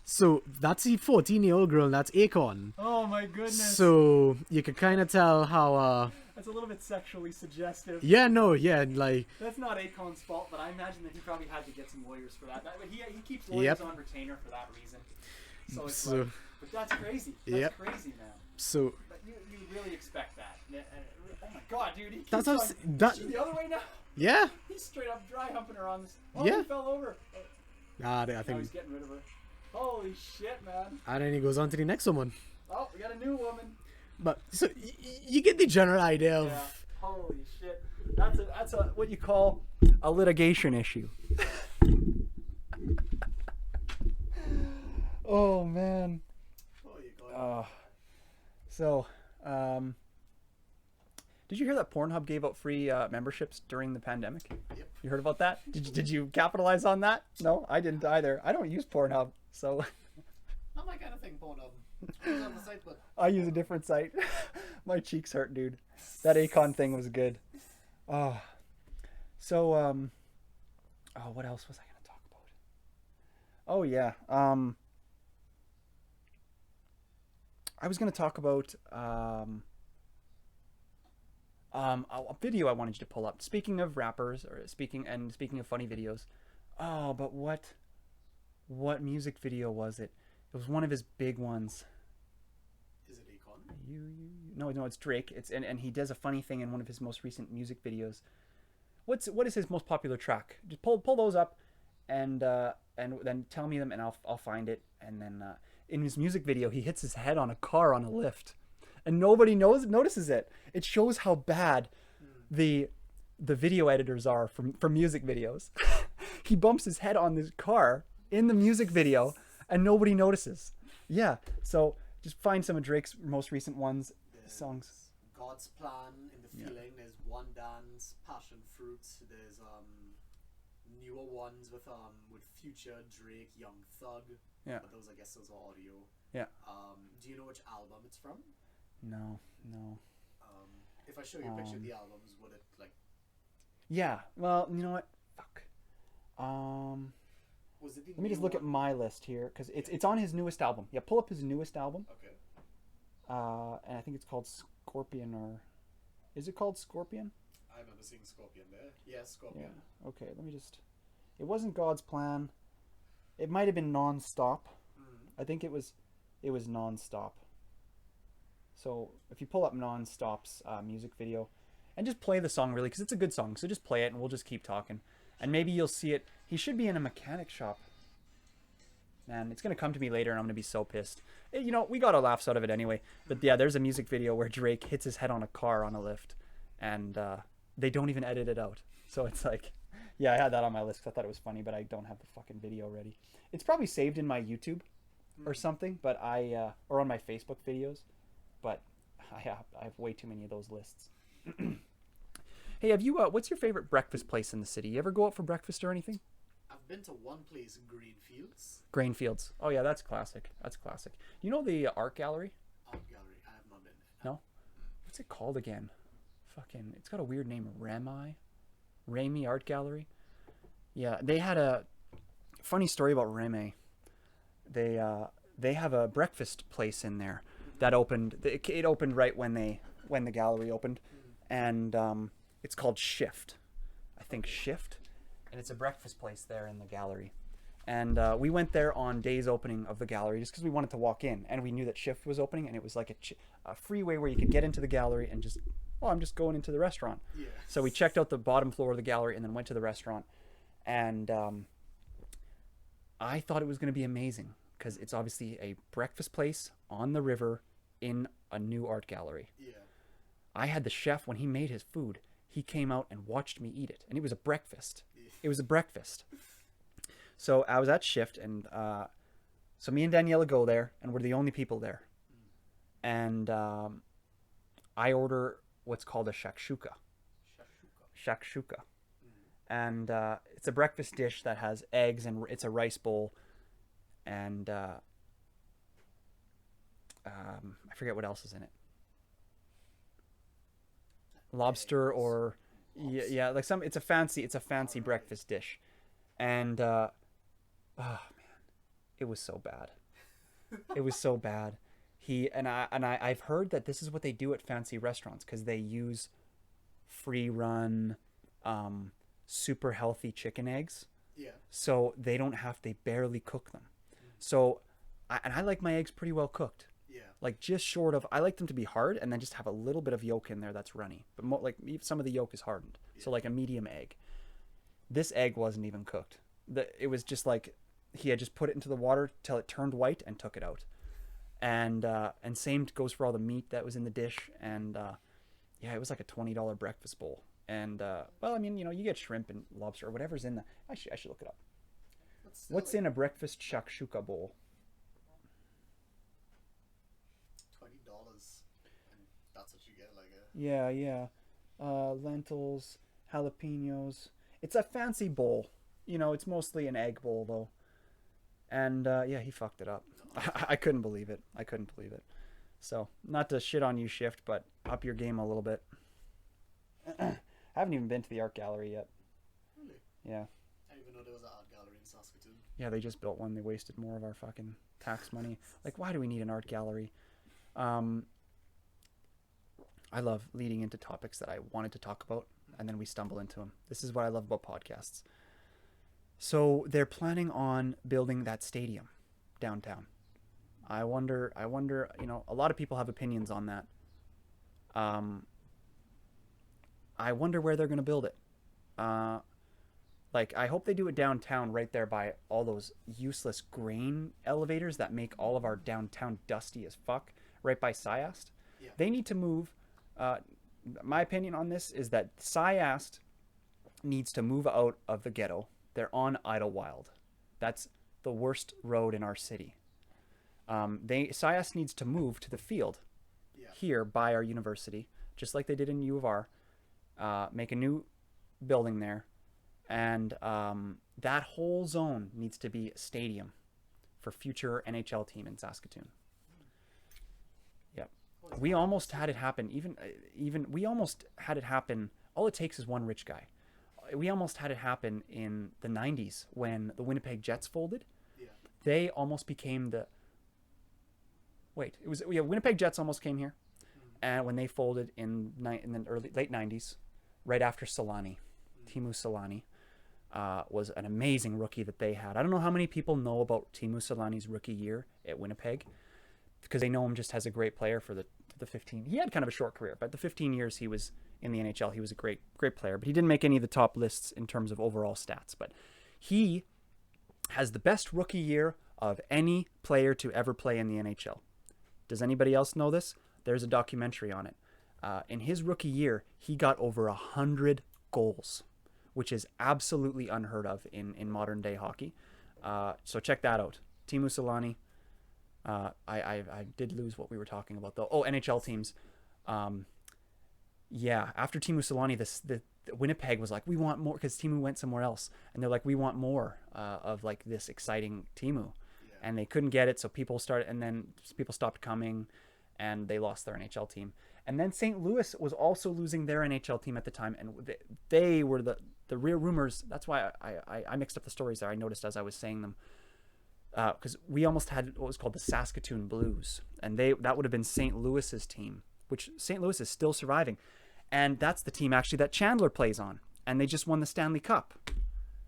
Speaker 2: So that's the 14-year-old girl, and that's Akon.
Speaker 1: Oh my goodness.
Speaker 2: So you could kind of tell how.
Speaker 1: That's a little bit sexually suggestive.
Speaker 2: Yeah, no, yeah, like.
Speaker 1: That's not Akon's fault, but I imagine that he probably had to get some lawyers for that. He keeps lawyers on retainer for that reason. So it's like, but that's crazy. That's crazy, man.
Speaker 2: So.
Speaker 1: But you really expect that. Oh my god, dude. He keeps
Speaker 2: That's
Speaker 1: on,
Speaker 2: that.
Speaker 1: the other way now.
Speaker 2: Yeah.
Speaker 1: He's straight up dry humping her on this. Oh,
Speaker 2: Yeah.
Speaker 1: he fell over.
Speaker 2: I
Speaker 1: Now
Speaker 2: think.
Speaker 1: he's getting rid of her. Holy shit, man.
Speaker 2: And then he goes on to the next one.
Speaker 1: Oh, we got a new woman.
Speaker 2: But so you get the general idea of.
Speaker 1: Yeah. Holy shit. That's a what you call a litigation issue. Oh man.
Speaker 3: Oh, you got it.
Speaker 1: So, did you hear that Pornhub gave out free memberships during the pandemic?
Speaker 3: Yep.
Speaker 1: You heard about that? Did you capitalize on that? No, I didn't either. I don't use Pornhub, so
Speaker 3: Not my kind of thing, Pornhub. It's on the site, but
Speaker 1: I use a different site. My cheeks hurt, dude. That Akon thing was good. Oh, so oh, what else was I gonna talk about? Oh yeah, I was gonna talk about a video I wanted you to pull up. Speaking of rappers, or speaking of funny videos. Oh, but what music video was it? It was one of his big ones.
Speaker 3: is it Akon?
Speaker 1: No, it's Drake. And he does a funny thing in one of his most recent music videos. What is his most popular track? Just pull those up, and then tell me them, and I'll find it. And then in his music video, he hits his head on a car on a lift, and nobody notices it. It shows how bad the video editors are from music videos. He bumps his head on this car in the music video, and nobody notices. Yeah, so just find some of Drake's most recent songs.
Speaker 3: God's Plan, In the Feeling. There's One Dance, Passion Fruit. There's newer ones with Future, Drake, Young Thug.
Speaker 1: Yeah.
Speaker 3: But those, I guess, those are audio.
Speaker 1: Yeah.
Speaker 3: Do you know which album it's from?
Speaker 1: No.
Speaker 3: If I show you a picture of the albums, would it like?
Speaker 1: Yeah. Well, you know what? Fuck.
Speaker 3: Was it the
Speaker 1: Let me just
Speaker 3: new
Speaker 1: look at
Speaker 3: one?
Speaker 1: my list here because it's on his newest album. Yeah, pull up his newest album.
Speaker 3: Okay.
Speaker 1: And I think it's called Scorpion, or is it called Scorpion?
Speaker 3: I remember seeing Scorpion there. Yeah, Scorpion.
Speaker 1: Yeah. Okay. Let me just. It wasn't God's Plan. It might have been Nonstop. I think it was Nonstop. So if you pull up Nonstop's music video, and just play the song really, because it's a good song. So just play it, and we'll just keep talking, and maybe you'll see it. He should be in a mechanic shop. Man, it's gonna come to me later, and I'm gonna be so pissed. You know, we got our laughs out of it anyway. But yeah, there's a music video where Drake hits his head on a car on a lift, and they don't even edit it out. So it's like, yeah, I had that on my list 'cause I thought it was funny, but I don't have the fucking video ready. It's probably saved in my YouTube or something, but or on my Facebook videos, but I have way too many of those lists. Hey, have you? What's your favorite breakfast place in the city? You ever go out for breakfast or anything?
Speaker 3: I've been to one place in Greenfields.
Speaker 1: Grainfields. Oh yeah, that's classic. That's classic. You know the art gallery?
Speaker 3: Art gallery. I have not been there.
Speaker 1: No. What's it called again? Fucking. It's got a weird name. Remy Art Gallery. Yeah, they had a funny story about Remy. They have a breakfast place in there that opened. It opened right when the gallery opened, and it's called Shift. I think Shift, and it's a breakfast place there in the gallery. And we went there on day's opening of the gallery just because we wanted to walk in, and we knew that Shift was opening, and it was like a freeway where you could get into the gallery and just, oh, I'm just going into the restaurant.
Speaker 3: Yeah.
Speaker 1: So we checked out the bottom floor of the gallery and then went to the restaurant, and I thought it was going to be amazing because it's obviously a breakfast place on the river in a new art gallery.
Speaker 3: Yeah.
Speaker 1: I had the chef, when he made his food, he came out and watched me eat it, and it was a breakfast. It was a breakfast. So I was at Shift, and so me and Daniela go there, and we're the only people there. And I order what's called a shakshuka. Shakshuka. And it's a breakfast dish that has eggs, and it's a rice bowl, and I forget what else is in it. Lobster or yeah, like it's a fancy breakfast dish, and oh man, it was so bad. It was so bad. I've heard that this is what they do at fancy restaurants because they use free run, super healthy chicken eggs.
Speaker 3: Yeah.
Speaker 1: So they barely cook them. So, I like my eggs pretty well cooked.
Speaker 3: Yeah.
Speaker 1: Like just short of, I like them to be hard and then just have a little bit of yolk in there that's runny. But like some of the yolk is hardened. So like a medium egg. This egg wasn't even cooked. It was just like he had just put it into the water till it turned white and took it out. And same goes for all the meat that was in the dish. And yeah, it was like a $20 breakfast bowl. And well, I mean, you get shrimp and lobster or whatever's in the. I should look it up.
Speaker 3: But still,
Speaker 1: What's
Speaker 3: like,
Speaker 1: in a breakfast shakshuka bowl?
Speaker 3: $20, and that's what you get. Like a
Speaker 1: Yeah. Lentils, jalapenos. It's a fancy bowl. It's mostly an egg bowl though. And yeah, he fucked it up. I couldn't believe it. So, not to shit on you, Shift, but up your game a little bit. I haven't even been to the art gallery yet.
Speaker 3: really.
Speaker 1: Yeah.
Speaker 3: I didn't even know there was an art gallery in Saskatoon.
Speaker 1: Yeah, they just built one. They wasted more of our fucking tax money. Like, why do we need an art gallery? I love leading into topics that I wanted to talk about, and then we stumble into them. This is what I love about podcasts. So they're planning on building that stadium downtown. I wonder, a lot of people have opinions on that. I wonder where they're going to build it. Like, I hope they do it downtown right there by all those useless grain elevators that make all of our downtown dusty as fuck, right by Syast.
Speaker 3: Yeah.
Speaker 1: They need to move. My opinion on this is that Syast needs to move out of the ghetto. They're on Idlewild. That's the worst road in our city. Syast needs to move to the field here by our university, just like they did in U of R. Make a new building there, and that whole zone needs to be a stadium for future NHL team in Saskatoon. Yep, we almost had it happen. Even we almost had it happen. All it takes is one rich guy. We almost had it happen in the 90s when the Winnipeg Jets folded.
Speaker 3: Yeah.
Speaker 1: They almost became the. Wait, it was Winnipeg Jets almost came here, and when they folded in the late 90s, right after Solani, Teemu Solani, was an amazing rookie that they had. I don't know how many people know about Teemu Solani's rookie year at Winnipeg, because they know him just as a great player for the 15. He had kind of a short career, but the 15 years he was in the NHL, he was a great player. But he didn't make any of the top lists in terms of overall stats. But he has the best rookie year of any player to ever play in the NHL. Does anybody else know this? There's a documentary on it. In his rookie year, he got over 100 goals, which is absolutely unheard of in modern day hockey. So check that out. Teemu Solani. I did lose what we were talking about though. Oh, NHL teams. Yeah, after Teemu Solani, the Winnipeg was like, we want more, because Teemu went somewhere else, and they're like, we want more of like this exciting Teemu. And they couldn't get it, so people stopped coming, and they lost their NHL team. And then St. Louis was also losing their NHL team at the time, and they were the real rumors. That's why I mixed up the stories there. I noticed as I was saying them, because we almost had what was called the Saskatoon Blues, and that would have been St. Louis's team, which St. Louis is still surviving, and that's the team actually that Chandler plays on, and they just won the Stanley Cup.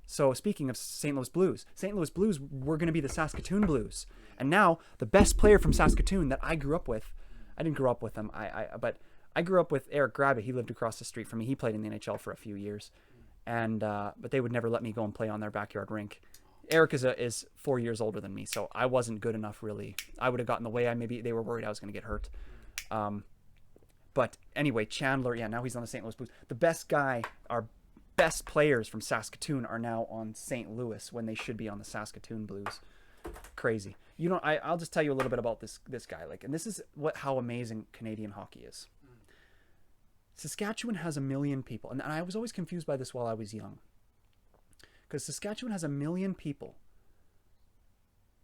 Speaker 1: So speaking of St. Louis Blues were going to be the Saskatoon Blues. And now the best player from Saskatoon that I grew up with, I didn't grow up with him, but I grew up with Eric Gravitt. He lived across the street from me. He played in the NHL for a few years. And but they would never let me go and play on their backyard rink. Eric is 4 years older than me, so I wasn't good enough really. I would have gotten the way. Maybe they were worried I was going to get hurt. But anyway, Chandler, now he's on the St. Louis Blues. The best players from Saskatoon are now on St. Louis when they should be on the Saskatoon Blues. Crazy. I'll just tell you a little bit about this guy. And this is how amazing Canadian hockey is. Saskatchewan has 1 million people, and I was always confused by this while I was young. Because Saskatchewan has 1 million people.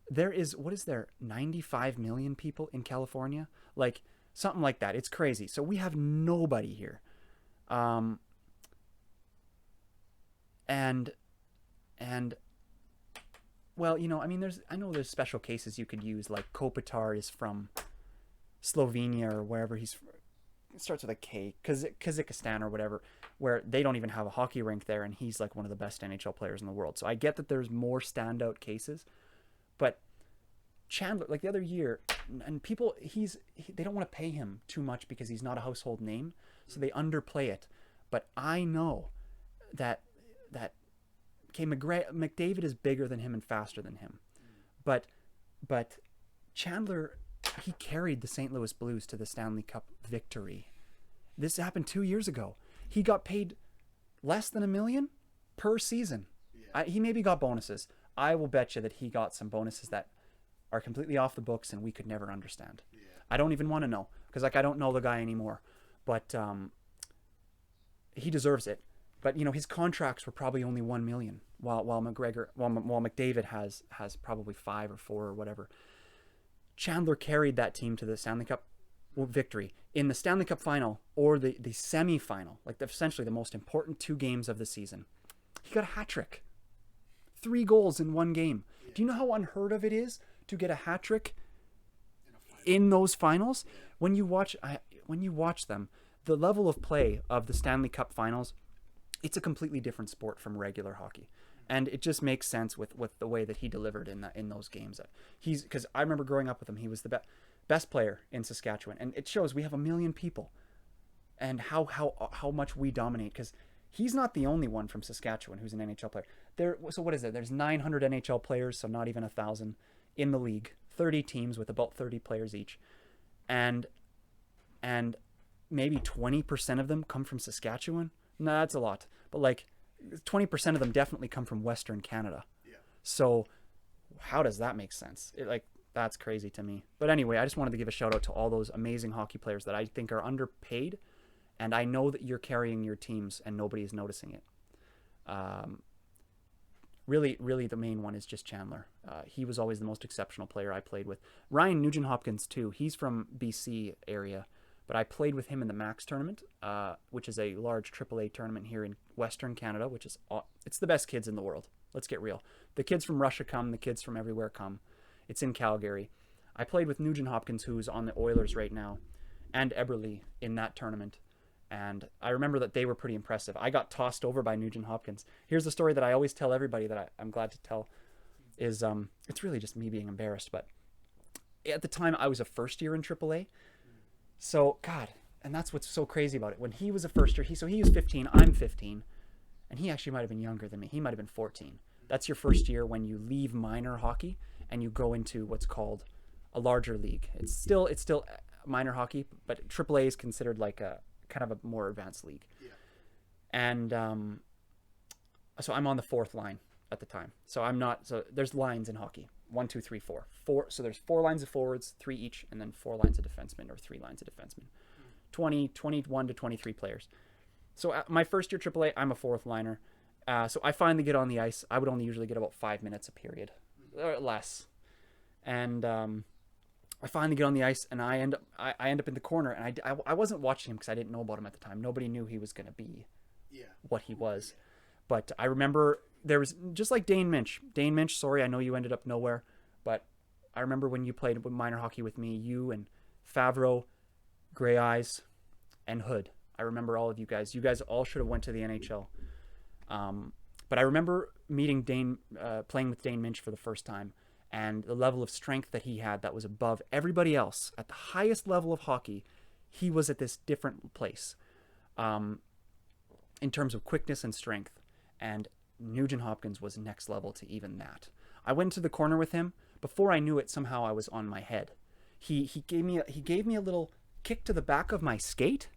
Speaker 1: There is 95 million people in California? Something like that. It's crazy. So we have nobody here. And well, I know there's special cases you could use, like Kopitar is from Slovenia or wherever it starts with a K, Kazakhstan or whatever, where they don't even have a hockey rink there, and he's like one of the best NHL players in the world. So I get that there's more standout cases, but Chandler, like the other year, and people, they don't want to pay him too much because he's not a household name, so they underplay it. But I know that McDavid is bigger than him and faster than him, but Chandler, he carried the St. Louis Blues to the Stanley Cup victory. This happened 2 years ago. He got paid less than $1 million per season.
Speaker 3: Yeah.
Speaker 1: He maybe got bonuses. I will bet you that he got some bonuses that are completely off the books and we could never understand.
Speaker 3: Yeah.
Speaker 1: I don't even want to know because like I don't know the guy anymore, but he deserves it. But you know his contracts were probably only $1 million, while McDavid has probably 5 or 4 or whatever. Chandler carried that team to the Stanley Cup victory in the Stanley Cup final or the semi-final, like essentially the most important 2 games of the season. He got a hat trick, 3 goals in 1 game.
Speaker 3: Yeah.
Speaker 1: Do you know how unheard of it is to get a hat trick
Speaker 3: In a final.
Speaker 1: in those finals?
Speaker 3: Yeah.
Speaker 1: When you watch them, the level of play of the Stanley Cup finals, it's a completely different sport from regular hockey. And it just makes sense with the way that he delivered in those games. Because I remember growing up with him, he was the best player in Saskatchewan, and it shows we have 1 million people, and how much we dominate. Because he's not the only one from Saskatchewan who's an NHL player. So what is there? There's 900 NHL players, so not even 1,000 in the league. 30 teams with about 30 players each, and maybe 20% of them come from Saskatchewan. No, that's a lot, but like 20% of them definitely come from Western Canada.
Speaker 3: Yeah.
Speaker 1: So how does that make sense? That's crazy to me. But anyway, I just wanted to give a shout out to all those amazing hockey players that I think are underpaid, and I know that you're carrying your teams and nobody's noticing it. Really the main one is just Chandler. He was always the most exceptional player I played with. Ryan Nugent-Hopkins too. He's from BC area, but I played with him in the Max tournament, which is a large AAA tournament here in Western Canada, which is it's the best kids in the world. Let's get real. The kids from Russia come, the kids from everywhere come. It's in Calgary. I played with Nugent-Hopkins, who's on the Oilers right now, and Eberle in that tournament. And I remember that they were pretty impressive. I got tossed over by Nugent-Hopkins. Here's the story that I always tell everybody that I'm glad to tell. Is it's really just me being embarrassed. But at the time, I was a first year in AAA. So, God, and that's what's so crazy about it. When he was a first year, he was 15, I'm 15. And he actually might have been younger than me. He might have been 14. That's your first year when you leave minor hockey and you go into what's called a larger league. It's still minor hockey, but AAA is considered like a kind of a more advanced league.
Speaker 3: Yeah.
Speaker 1: And so I'm on the 4th line at the time. So there's lines in hockey. 1, 2, 3, 4. So there's 4 lines of forwards, 3 each, and then 4 lines of defensemen or 3 lines of defensemen. 21 to 23 players. So my first year AAA, I'm a 4th liner. So I finally get on the ice. I would only usually get about 5 minutes a period, or less. And I finally get on the ice, and I end up in the corner. And I wasn't watching him because I didn't know about him at the time. Nobody knew he was going to be what he was. But I remember there was, just like Dane Minch. Dane Minch, sorry, I know you ended up nowhere. But I remember when you played minor hockey with me, you and Favreau, Gray Eyes, and Hood. I remember all of you guys. You guys all should have went to the NHL. But I remember meeting Dane, playing with Dane Minch for the first time, and the level of strength that he had that was above everybody else. At the highest level of hockey, he was at this different place in terms of quickness and strength. And Nugent-Hopkins was next level to even that. I went to the corner with him. Before I knew it, somehow I was on my head. He gave me a little kick to the back of my skate,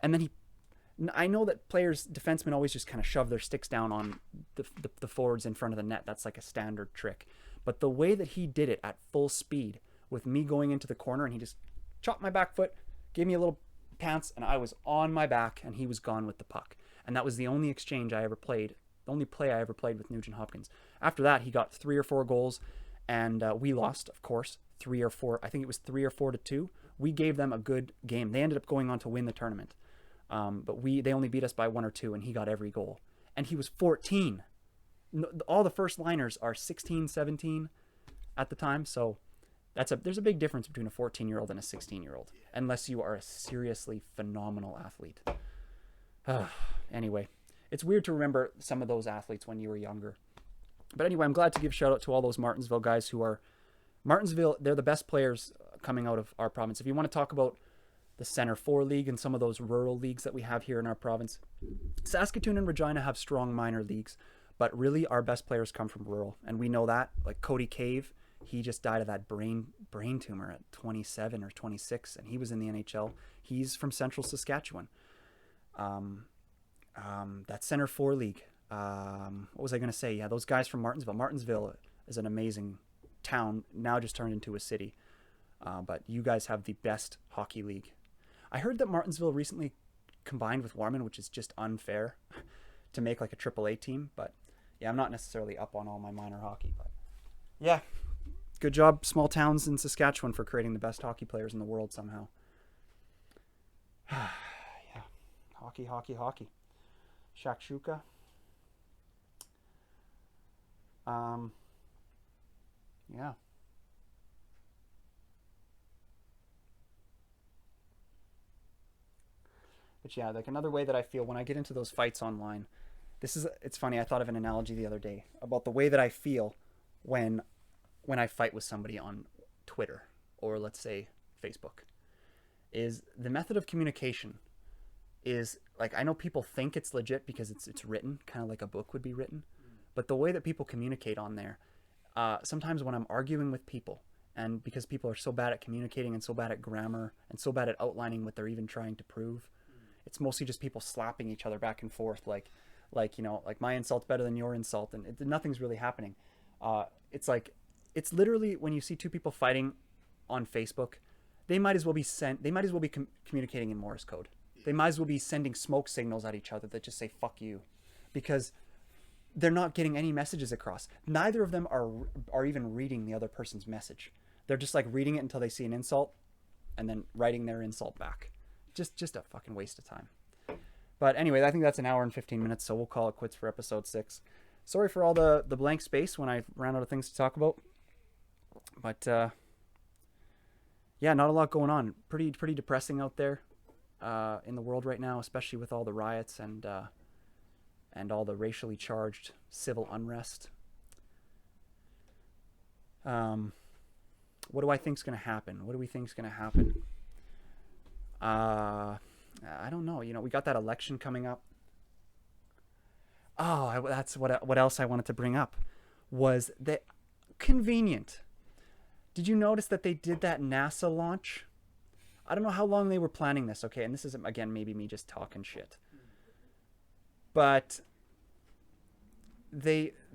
Speaker 1: and then I know that defensemen always just kind of shove their sticks down on the forwards in front of the net. That's like a standard trick. But the way that he did it at full speed with me going into the corner, and he just chopped my back foot, gave me a little pants, and I was on my back, and he was gone with the puck. And that was the only exchange I ever played, the only play I ever played with Nugent-Hopkins. After that, he got 3 or 4 goals, and we lost, of course, 3 or 4. I think it was 3 or 4 to 2. We gave them a good game. They ended up going on to win the tournament. But they only beat us by 1 or 2, and he got every goal. And he was 14. All the first liners are 16, 17 at the time. So there's a big difference between a 14-year-old and a 16-year-old, unless you are a seriously phenomenal athlete. Anyway, it's weird to remember some of those athletes when you were younger. But anyway, I'm glad to give a shout out to all those Martinsville guys who are Martinsville. They're the best players coming out of our province. If you want to talk about the Center 4 League and some of those rural leagues that we have here in our province, Saskatoon and Regina have strong minor leagues, but really our best players come from rural, and we know that. Like Cody Cave, he just died of that brain tumor at 27 or 26, and he was in the NHL. He's from central Saskatchewan. that Center 4 League. What was I going to say? Yeah, those guys from Martinsville. Martinsville is an amazing town, now just turned into a city. But you guys have the best hockey league. I heard that Martinsville recently combined with Warman, which is just unfair to make like a AAA team. But yeah, I'm not necessarily up on all my minor hockey. But yeah, good job, small towns in Saskatchewan, for creating the best hockey players in the world somehow. Yeah, hockey, hockey, hockey. Shakshuka. Yeah. But yeah, like another way that I feel when I get into those fights online, it's funny, I thought of an analogy the other day about the way that I feel when I fight with somebody on Twitter or let's say Facebook. Is the method of communication is like, I know people think it's legit because it's written, kind of like a book would be written, but the way that people communicate on there, sometimes when I'm arguing with people, and because people are so bad at communicating and so bad at grammar and so bad at outlining what they're even trying to prove, it's mostly just people slapping each other back and forth, like my insult's better than your insult, and nothing's really happening. It's literally when you see two people fighting on Facebook, they might as well be communicating in Morse code. They might as well be sending smoke signals at each other that just say "fuck you," because they're not getting any messages across. Neither of them are even reading the other person's message. They're just like reading it until they see an insult, and then writing their insult back. Just a fucking waste of time. But anyway, I think that's an hour and 15 minutes, so we'll call it quits for episode 6. Sorry for all the blank space when I ran out of things to talk about. But yeah, not a lot going on. Pretty depressing out there in the world right now, especially with all the riots and all the racially charged civil unrest. What do I think's going to happen? What do we think's going to happen? I don't know. We got that election coming up. Oh, that's what else I wanted to bring up was that convenient. Did you notice that they did that NASA launch? I don't know how long they were planning this, okay? And this is, again, maybe me just talking shit. But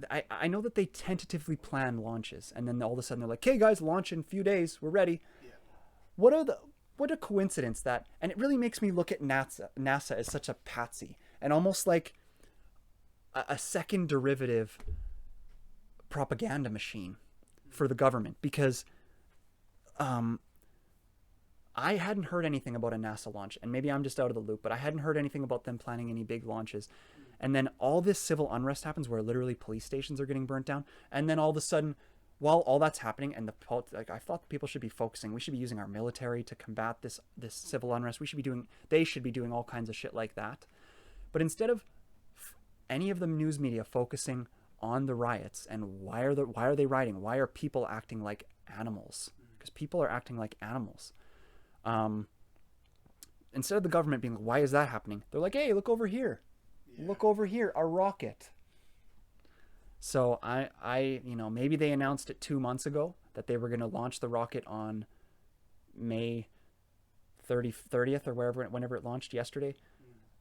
Speaker 1: I know that they tentatively plan launches, and then all of a sudden they're like, "Hey guys, launch in a few days. We're ready."
Speaker 3: Yeah.
Speaker 1: What a coincidence that, and it really makes me look at NASA as such a patsy and almost like a second derivative propaganda machine for the government, because I hadn't heard anything about a NASA launch, and maybe I'm just out of the loop, but I hadn't heard anything about them planning any big launches. And then all this civil unrest happens where literally police stations are getting burnt down, and then all of a sudden, while all that's happening, and I thought people should be focusing, we should be using our military to combat this civil unrest. They should be doing all kinds of shit like that. But instead of any of the news media focusing on the riots and why are they rioting? Why are people acting like animals? Because people are acting like animals. Instead of the government being like, why is that happening? They're like, hey, look over here. Yeah. Look over here, a rocket. So I maybe they announced it 2 months ago that they were going to launch the rocket on May 30th or whenever it launched yesterday.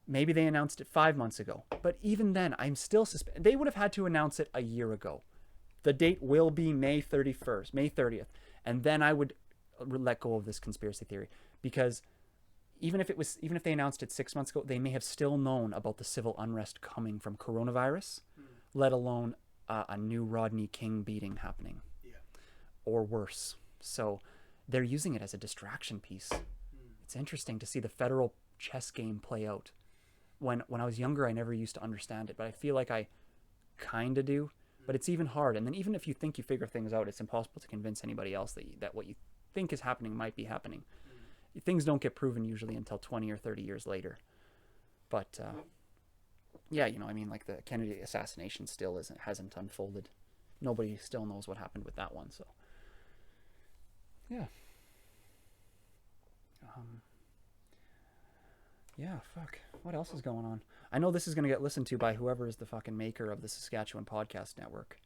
Speaker 1: Maybe they announced it 5 months ago. But even then, I'm still they would have had to announce it a year ago. The date will be May 30th. And then I would let go of this conspiracy theory, because even if they announced it 6 months ago, they may have still known about the civil unrest coming from coronavirus, let alone a new Rodney King beating happening, or worse. So they're using it as a distraction piece. It's interesting to see the federal chess game play out. When I was younger, I never used to understand it, but I feel like I kind of do. But it's even hard. And then even if you think you figure things out, it's impossible to convince anybody else that what you think is happening might be happening. Things don't get proven usually until 20 or 30 years later. But yeah, like the Kennedy assassination still hasn't unfolded. Nobody still knows what happened with that one. So yeah. Yeah, fuck. What else is going on? I know this is going to get listened to by whoever is the fucking maker of the Saskatchewan Podcast Network.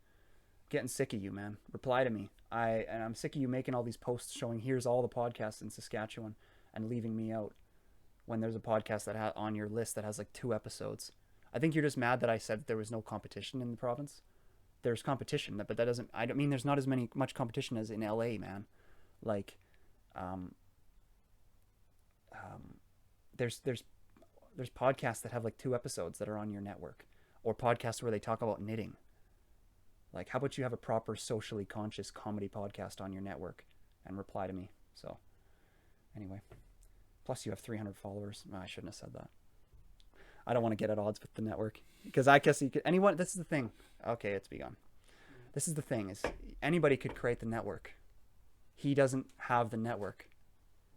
Speaker 1: Getting sick of you, man. Reply to me. I'm sick of you making all these posts showing here's all the podcasts in Saskatchewan and leaving me out when there's a podcast that on your list that has like 2 episodes. I think you're just mad that I said there was no competition in the province. There's competition, but that doesn't. I don't mean there's not as much competition as in LA, man. Like, there's podcasts that have like 2 episodes that are on your network, or podcasts where they talk about knitting. Like, how about you have a proper socially conscious comedy podcast on your network and reply to me? So, anyway. Plus, you have 300 followers. No, I shouldn't have said that. I don't want to get at odds with the network. Because I guess you could... Anyone... This is the thing. Okay, it's begun. This is the thing, is anybody could create the network. He doesn't have the network.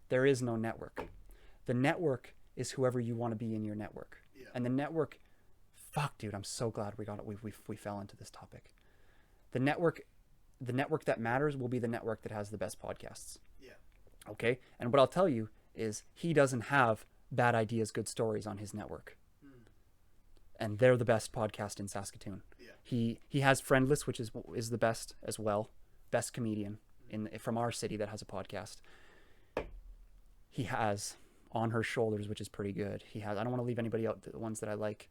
Speaker 1: There is no network. The network is whoever you want to be in your network.
Speaker 3: Yeah.
Speaker 1: And the network... Fuck, dude, I'm so glad we got it. We fell into this topic. The network that matters will be the network that has the best podcasts.
Speaker 3: Yeah.
Speaker 1: Okay? And what I'll tell you is he doesn't have bad ideas, good stories on his network. And they're the best podcast in Saskatoon.
Speaker 3: Yeah.
Speaker 1: He has Friendless, which is the best as well. Best comedian from our city that has a podcast. He has On Her Shoulders, which is pretty good. He has, I don't want to leave anybody out, the ones that I like.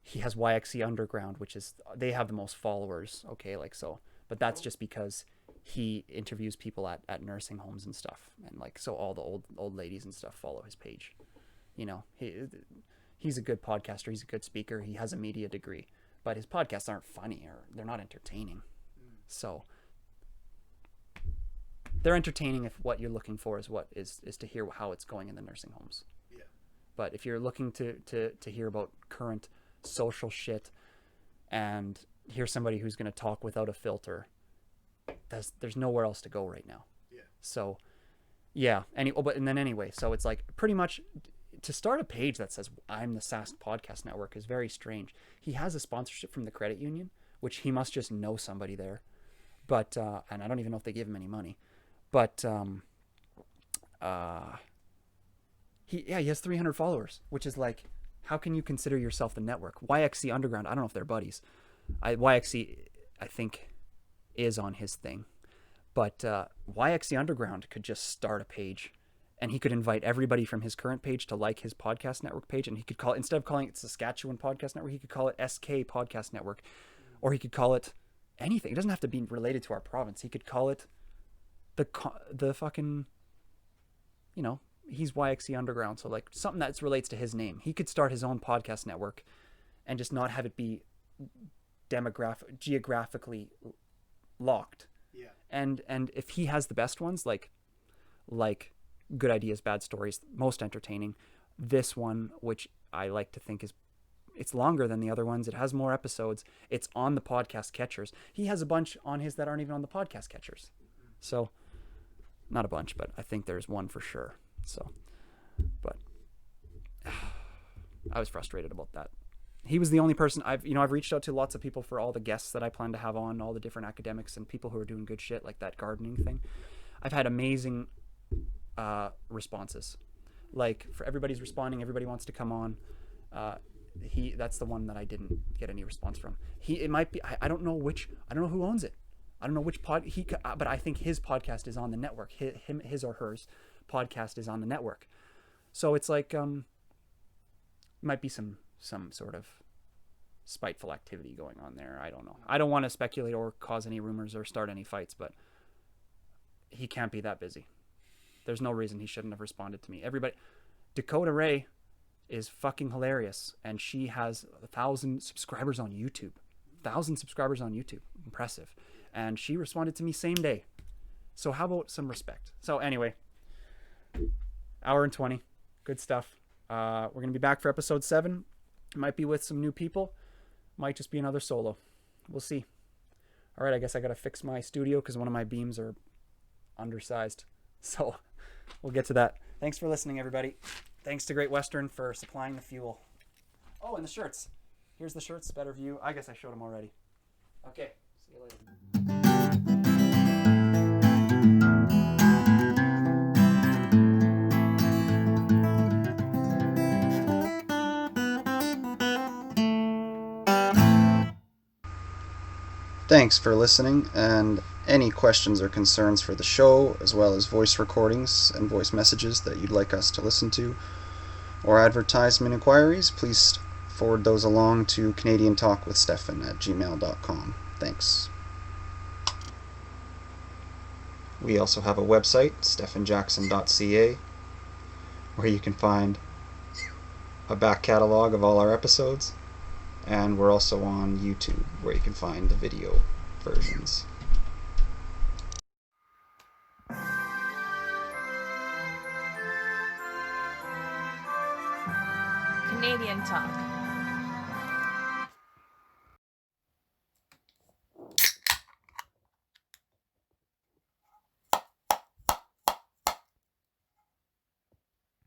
Speaker 1: He has YXE Underground, which is, they have the most followers. Okay, like so. But that's just because he interviews people at nursing homes and stuff. And like, so all the old ladies and stuff follow his page. You know, he's a good podcaster. He's a good speaker. He has a media degree, but his podcasts aren't funny or they're not entertaining. So they're entertaining if what you're looking for is to hear how it's going in the nursing homes.
Speaker 3: Yeah.
Speaker 1: But if you're looking to hear about current social shit and hear somebody who's going to talk without a filter, there's nowhere else to go right now.
Speaker 3: Yeah.
Speaker 1: So yeah. Anyway, so it's like pretty much to start a page that says I'm the Sask Podcast Network is very strange. He has a sponsorship from the credit union, which he must just know somebody there. But and I don't even know if they give him any money. But he has 300 followers, which is like, how can you consider yourself the network? YXC Underground, I don't know if they're buddies. YXC, I think, is on his thing. But YXC Underground could just start a page, and he could invite everybody from his current page to like his podcast network page, and he could call it, instead of calling it Saskatchewan Podcast Network, he could call it SK Podcast Network, or he could call it anything. It doesn't have to be related to our province. He could call it the fucking, you know, he's YXC Underground, so like something that relates to his name. He could start his own podcast network and just not have it be geographically locked.
Speaker 3: Yeah.
Speaker 1: And if he has the best ones, like Good Ideas, Bad Stories, most entertaining, this one, which I like to think it's longer than the other ones, it has more episodes, it's on the podcast catchers. He has a bunch on his that aren't even on the podcast catchers. So not a bunch, but I think there's one for sure. So, but I was frustrated about that. He was the only person I've reached out to lots of people for all the guests that I plan to have on, all the different academics and people who are doing good shit, like that gardening thing. I've had amazing responses. Like, for everybody's responding, everybody wants to come on. That's the one that I didn't get any response from. It might be, I don't know who owns it. I don't know which but I think his podcast is on the network. His or hers podcast is on the network. So it's like, might be some sort of spiteful activity going on there. I don't know. I don't want to speculate or cause any rumors or start any fights, but he can't be that busy. There's no reason he shouldn't have responded to me. Dakota Ray is fucking hilarious, and she has 1,000 subscribers on YouTube. 1,000 subscribers on YouTube. Impressive. And she responded to me same day. So how about some respect? So anyway, hour and 20. Good stuff. We're going to be back for episode 7. It might be with some new people. Might just be another solo. We'll see. All right, I guess I got to fix my studio because one of my beams are undersized. So we'll get to that. Thanks for listening, everybody. Thanks to Great Western for supplying the fuel. Oh, and the shirts. Here's the shirts. Better view. I guess I showed them already. Okay. See you later. Thanks for listening, and any questions or concerns for the show, as well as voice recordings and voice messages that you'd like us to listen to, or advertisement inquiries, please forward those along to canadiantalkwithstephan@gmail.com. Thanks. We also have a website, stephanjackson.ca, where you can find a back catalog of all our episodes, and we're also on YouTube, where you can find the video versions.
Speaker 4: Canadian Talk.